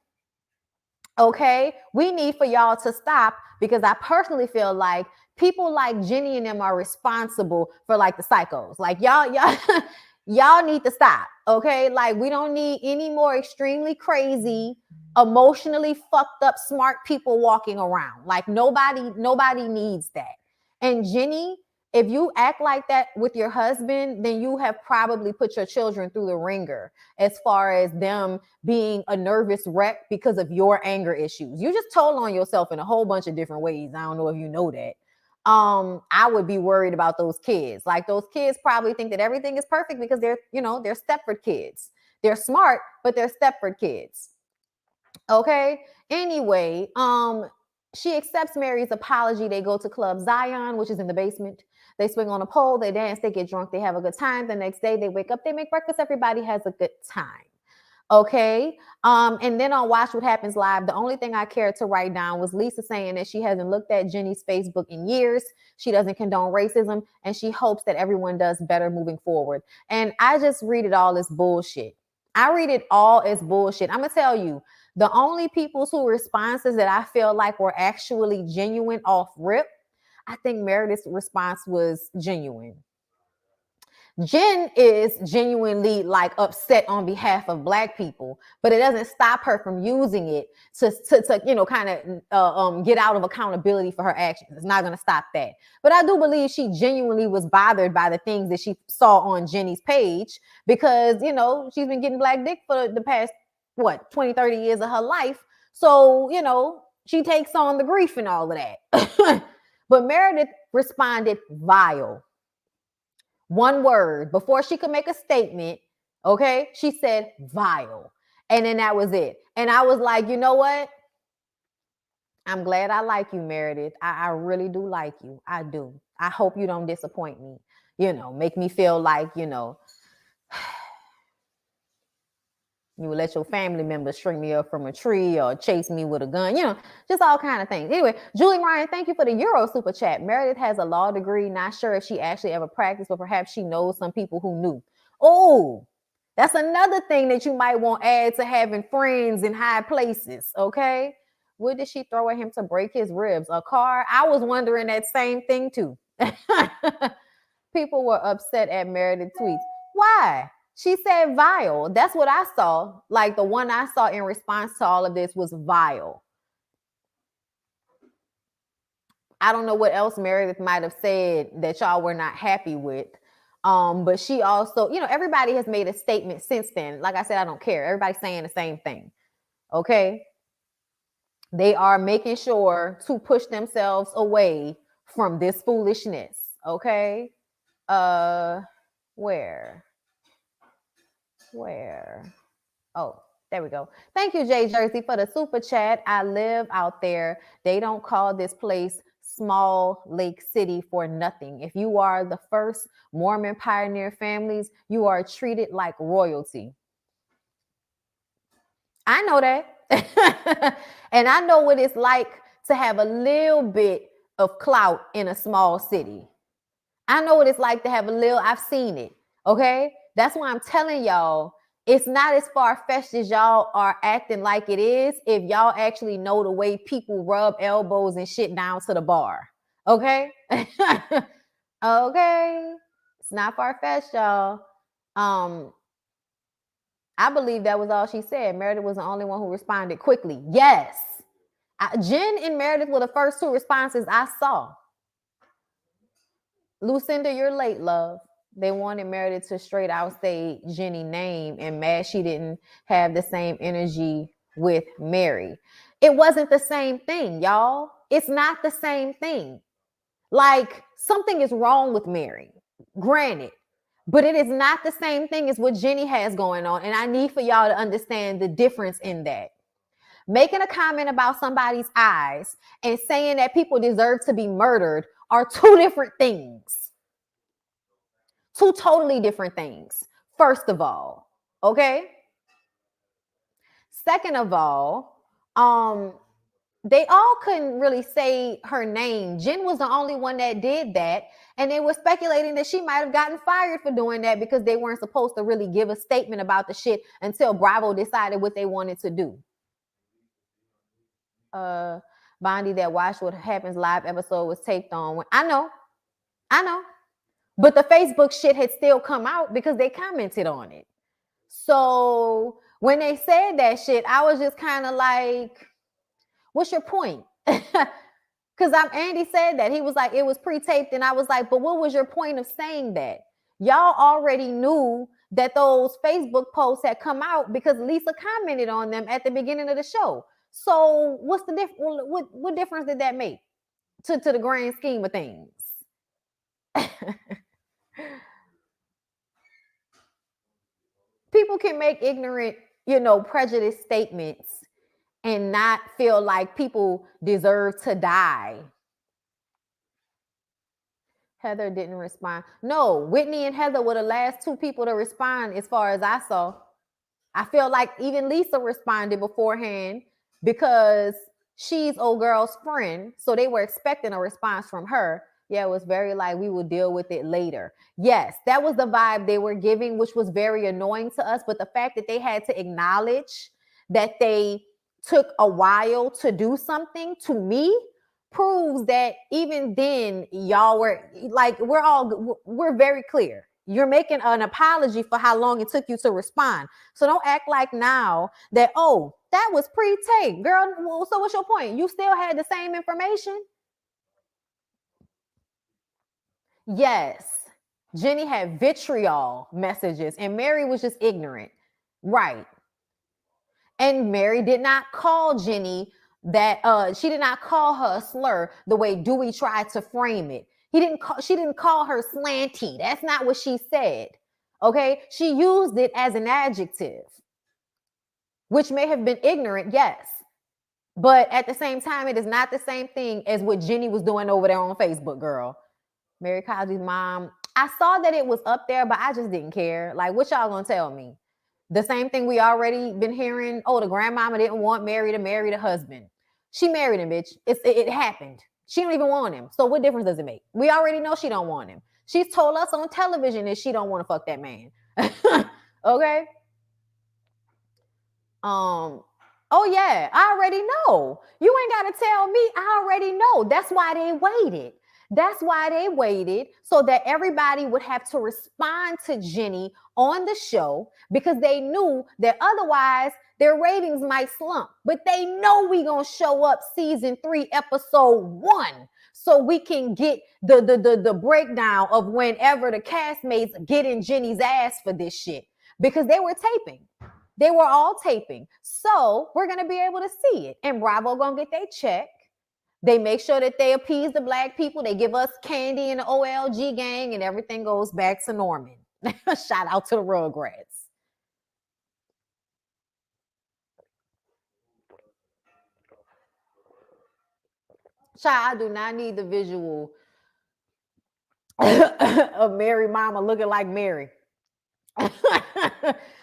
okay, we need for y'all to stop, because I personally feel like people like Jenny and them are responsible for like the psychos. Like y'all need to stop. Okay. Like we don't need any more extremely crazy, emotionally fucked up, smart people walking around. Like nobody needs that. And Jenny, if you act like that with your husband, then you have probably put your children through the ringer as far as them being a nervous wreck because of your anger issues. You just told on yourself in a whole bunch of different ways. I don't know if you know that. I would be worried about those kids. Like those kids probably think that everything is perfect because they're Stepford kids. They're smart, but they're Stepford kids. Okay. Anyway, she accepts Mary's apology. They go to Club Zion, which is in the basement. They swing on a pole, they dance, they get drunk, they have a good time. The next day they wake up, they make breakfast, everybody has a good time. Okay. And then on Watch What Happens Live, the only thing I cared to write down was Lisa saying that she hasn't looked at Jenny's Facebook in years. She doesn't condone racism, and she hopes that everyone does better moving forward. And I just read it all as bullshit. I read it all as bullshit. I'm gonna tell you, the only people's who responses that I feel like were actually genuine off rip, I think Meredith's response was genuine. Jen is genuinely like upset on behalf of Black people, but it doesn't stop her from using it to kind of get out of accountability for her actions. It's not going to stop that. But I do believe she genuinely was bothered by the things that she saw on Jenny's page because, she's been getting Black dick for the past, 20, 30 years of her life. So, she takes on the grief and all of that. But Meredith responded vile. One word before she could make a statement. Okay. She said vile. And then that was it. And I was like, you know what? I'm glad I like you, Meredith. I really do like you. I do. I hope you don't disappoint me. Make me feel like, you will let your family members string me up from a tree or chase me with a gun, just all kind of things. Anyway, Julie Ryan, thank you for the Euro super chat. Meredith has a law degree. Not sure if she actually ever practiced, but perhaps she knows some people who knew. Oh, that's another thing that you might want to add to having friends in high places. Okay. What did she throw at him to break his ribs? A car? I was wondering that same thing too. People were upset at Meredith tweets. Why? She said vile. That's what I saw. Like the one I saw in response to all of this was vile. I don't know what else Meredith might have said that y'all were not happy with. But she also, everybody has made a statement since then. Like I said, I don't care. Everybody's saying the same thing. Okay. They are making sure to push themselves away from this foolishness. Okay. Where? Oh, there we go. Thank you, Jay Jersey, for the super chat. I live out there. They don't call this place Small Lake City for nothing. If you are the first Mormon pioneer families, you are treated like royalty. I know that. And I know what it's like to have a little bit of clout in a small city. I know what it's like to have I've seen it. Okay. That's why I'm telling y'all, it's not as far-fetched as y'all are acting like it is if y'all actually know the way people rub elbows and shit down to the bar. Okay. Okay. It's not far-fetched, y'all. I believe that was all she said. Meredith was the only one who responded quickly. Yes. Jen and Meredith were the first two responses I saw. Lucinda, you're late, love. They wanted Meredith to straight out say Jenny name and mad she didn't have the same energy with Mary. It wasn't the same thing, y'all. It's not the same thing. Like something is wrong with Mary, granted, but it is not the same thing as what Jenny has going on. And I need for y'all to understand the difference in that. Making a comment about somebody's eyes and saying that people deserve to be murdered are two different things. Two totally different things. First of all, okay? Second of all, they all couldn't really say her name. Jen was the only one that did that. And they were speculating that she might have gotten fired for doing that because they weren't supposed to really give a statement about the shit until Bravo decided what they wanted to do. Bondi, that Watch What Happens live episode was taped on. I know. But the Facebook shit had still come out because they commented on it. So when they said that shit, I was just kind of like, what's your point? Because Andy said that. He was like, it was pre-taped. And I was like, but what was your point of saying that? Y'all already knew that those Facebook posts had come out because Lisa commented on them at the beginning of the show. So what's the difference? What difference did that make to the grand scheme of things? People can make ignorant, prejudice statements and not feel like people deserve to die. Heather didn't respond. No, Whitney and Heather were the last two people to respond as far as I saw. I feel like even Lisa responded beforehand because she's old girl's friend. So they were expecting a response from her. Yeah, it was very like, we will deal with it later. Yes, that was the vibe they were giving, which was very annoying to us. But the fact that they had to acknowledge that they took a while to do something, to me, proves that even then y'all were like, we're very clear. You're making an apology for how long it took you to respond. So don't act like now that, oh, that was pre-tape. Girl, well, so what's your point? You still had the same information? Yes. Jenny had vitriol messages and Mary was just ignorant. Right. And Mary did not call Jenny that she did not call her a slur the way Dewey tried to frame it. She didn't call her slanty. That's not what she said. Okay? She used it as an adjective, which may have been ignorant, yes. But at the same time, it is not the same thing as what Jenny was doing over there on Facebook, girl. Mary Cosby's mom. I saw that it was up there, but I just didn't care. Like, what y'all gonna tell me? The same thing we already been hearing. Oh, the grandmama didn't want Mary to marry the husband. She married him, bitch. It happened. She don't even want him. So what difference does it make? We already know she don't want him. She's told us on television that she don't want to fuck that man. Okay. Oh yeah, I already know. You ain't got to tell me. I already know. That's why they waited. That's why they waited, so that everybody would have to respond to Jenny on the show, because they knew that otherwise their ratings might slump. But they know we gonna show up season 3, episode 1, so we can get the breakdown of whenever the castmates get in Jenny's ass for this shit, because they were taping. They were all taping. So we're going to be able to see it. And Bravo going to get their check. They make sure that they appease the black people. They give us candy in the OLG gang, and everything goes back to Norman. Shout out to the Rugrats. Child, I do not need the visual of Mary mama looking like Mary.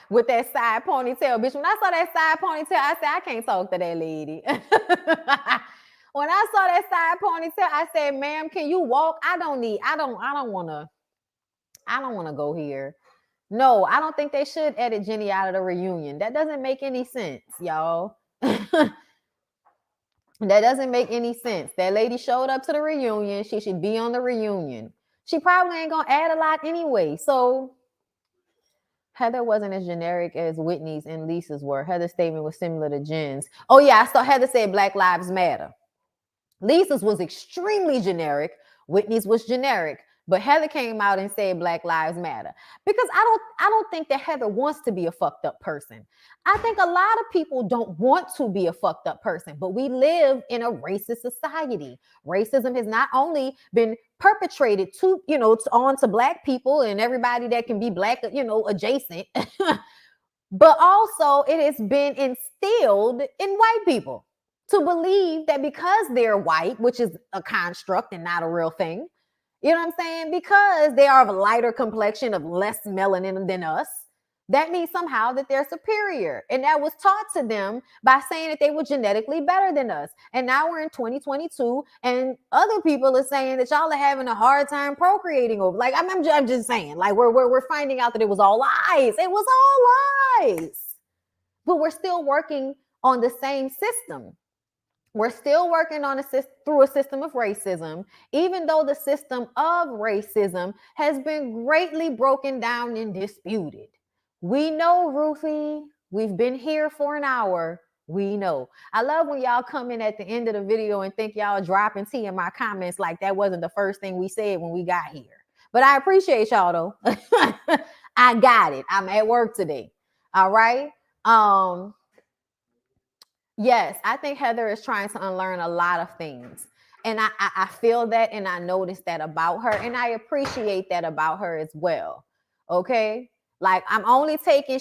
With that side ponytail, bitch. When I saw that side ponytail, I said, I can't talk to that lady. When I saw that side ponytail, I said, ma'am, can you walk? I don't want to go here. No, I don't think they should edit Jenny out of the reunion. That doesn't make any sense, y'all. That doesn't make any sense. That lady showed up to the reunion. She should be on the reunion. She probably ain't going to add a lot anyway. So Heather wasn't as generic as Whitney's and Lisa's were. Heather's statement was similar to Jen's. Oh, yeah, I saw Heather said Black Lives Matter. Lisa's was extremely generic. Whitney's was generic. But Heather came out and said Black Lives Matter. Because I don't think that Heather wants to be a fucked up person. I think a lot of people don't want to be a fucked up person, but we live in a racist society. Racism has not only been perpetrated to, onto black people and everybody that can be black, adjacent, but also it has been instilled in white people to believe that because they're white, which is a construct and not a real thing, you know what I'm saying? Because they are of a lighter complexion, of less melanin than us, that means somehow that they're superior. And that was taught to them by saying that they were genetically better than us. And now we're in 2022, and other people are saying that y'all are having a hard time procreating over. Like, I'm just saying, like, we're finding out that it was all lies. It was all lies. But we're still working on the same system. We're still working on through a system of racism, even though the system of racism has been greatly broken down and disputed. We know, Ruthie, we've been here for an hour. We know. I love when y'all come in at the end of the video and think y'all dropping tea in my comments like that wasn't the first thing we said when we got here. But I appreciate y'all, though. I got it. I'm at work today. All right. Yes, I think Heather is trying to unlearn a lot of things. And I feel that, and I notice that about her, and I appreciate that about her as well. Okay? Like, I'm only taking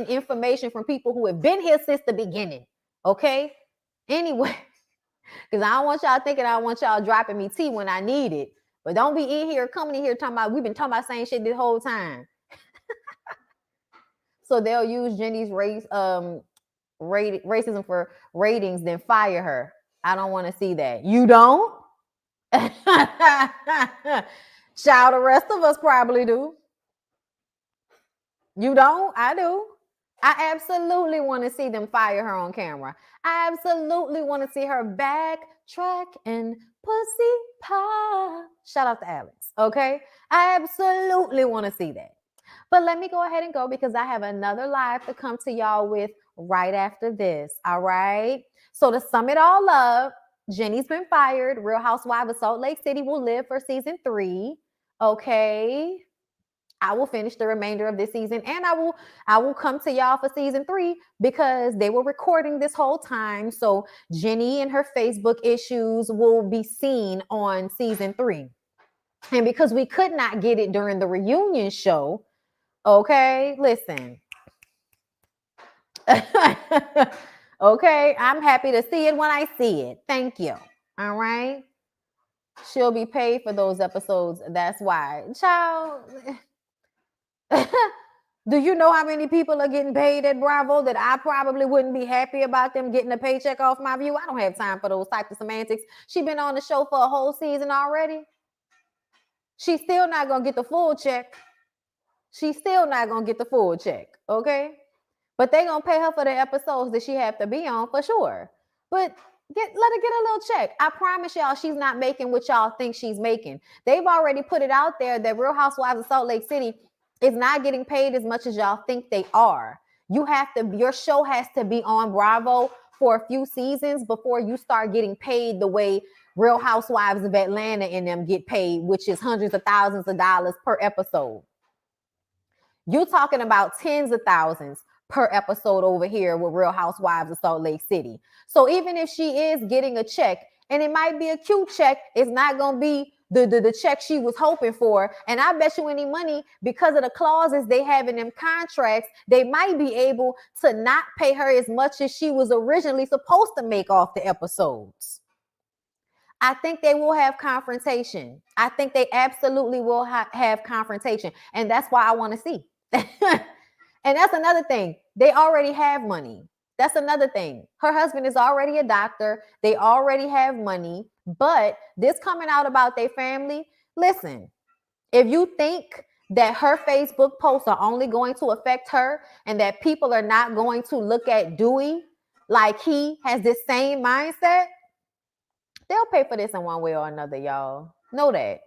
information from people who have been here since the beginning. Okay? Anyway, because I don't want y'all thinking I want y'all dropping me tea when I need it. But don't be coming in here talking about, we've been talking about same shit this whole time. So they'll use Jenny's racism for ratings, then fire her. I don't want to see that. You don't? Child, the rest of us probably do. You don't? I do. I absolutely want to see them fire her on camera. I absolutely want to see her backtrack and pussy pop. Shout out to Alex. Okay. I absolutely want to see that. But let me go ahead and go because I have another live to come to y'all with right after this. All right. So to sum it all up, Jenny's been fired. Real Housewives of Salt Lake City will live for season 3. Okay. I will finish the remainder of this season and I will come to y'all for season 3 because they were recording this whole time. So Jenny and her Facebook issues will be seen on season 3. And because we could not get it during the reunion show, okay, listen. Okay, I'm happy to see it when I see it. Thank you. All right. She'll be paid for those episodes. That's why. Child. Do you know how many people are getting paid at Bravo that I probably wouldn't be happy about them getting a paycheck off my view? I don't have time for those types of semantics. She been on the show for a whole season already. She's still not going to get the full check. She's still not going to get the full check, okay? But they going to pay her for the episodes that she have to be on for sure. But let her get a little check. I promise y'all she's not making what y'all think she's making. They've already put it out there that Real Housewives of Salt Lake City is not getting paid as much as y'all think they are. Your show has to be on Bravo for a few seasons before you start getting paid the way Real Housewives of Atlanta and them get paid, which is hundreds of thousands of dollars per episode. You're talking about tens of thousands per episode over here with Real Housewives of Salt Lake City. So even if she is getting a check, and it might be a cute check, it's not going to be the check she was hoping for. And I bet you any money, because of the clauses they have in them contracts, they might be able to not pay her as much as she was originally supposed to make off the episodes. I think they will have confrontation. I think they absolutely will have confrontation. And that's why I want to see. And that's another thing. They already have money. That's another thing. Her husband is already a doctor. They already have money. But this coming out about their family, listen, if you think that her Facebook posts are only going to affect her and that people are not going to look at Dewey like he has this same mindset, they'll pay for this in one way or another, y'all. Know that.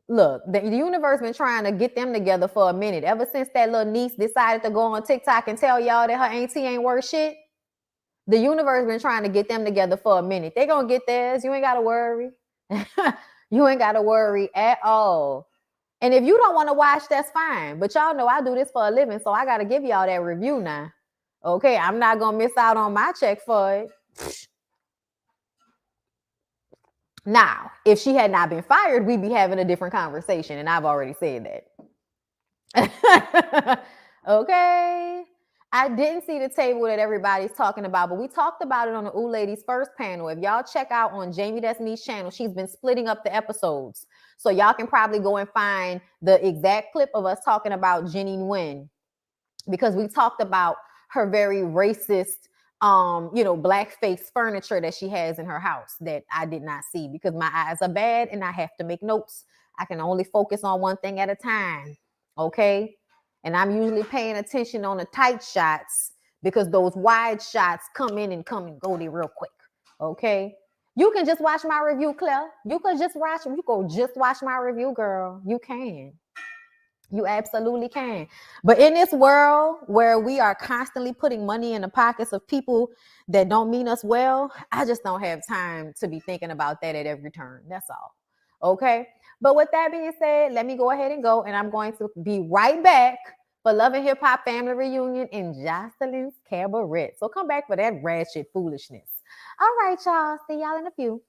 Look, the universe been trying to get them together for a minute. Ever since that little niece decided to go on TikTok and tell y'all that her auntie ain't worth shit, the universe been trying to get them together for a minute. They gonna get theirs. You ain't gotta worry. You ain't gotta worry at all. And if you don't want to watch, that's fine. But y'all know I do this for a living, so I gotta give y'all that review now. Okay, I'm not gonna miss out on my check for it. Now, if she had not been fired, we'd be having a different conversation. And I've already said that. Okay. I didn't see the table that everybody's talking about, but we talked about it on the Ooh Ladies first panel. If y'all check out on Jamie That's Me's channel, she's been splitting up the episodes. So y'all can probably go and find the exact clip of us talking about Jenny Nguyen, because we talked about her very racist blackface furniture that she has in her house that I did not see because my eyes are bad and I have to make notes. I can only focus on one thing at a time. Okay. And I'm usually paying attention on the tight shots because those wide shots come in and go there real quick. Okay. You can just watch my review, Claire. You can just watch my review, girl. You can. You absolutely can. But in this world where we are constantly putting money in the pockets of people that don't mean us well, I just don't have time to be thinking about that at every turn. That's all. Okay. But with that being said, let me go ahead and go. And I'm going to be right back for Love and Hip Hop Family Reunion in Jocelyn's Cabaret. So come back for that ratchet foolishness. All right, y'all. See y'all in a few.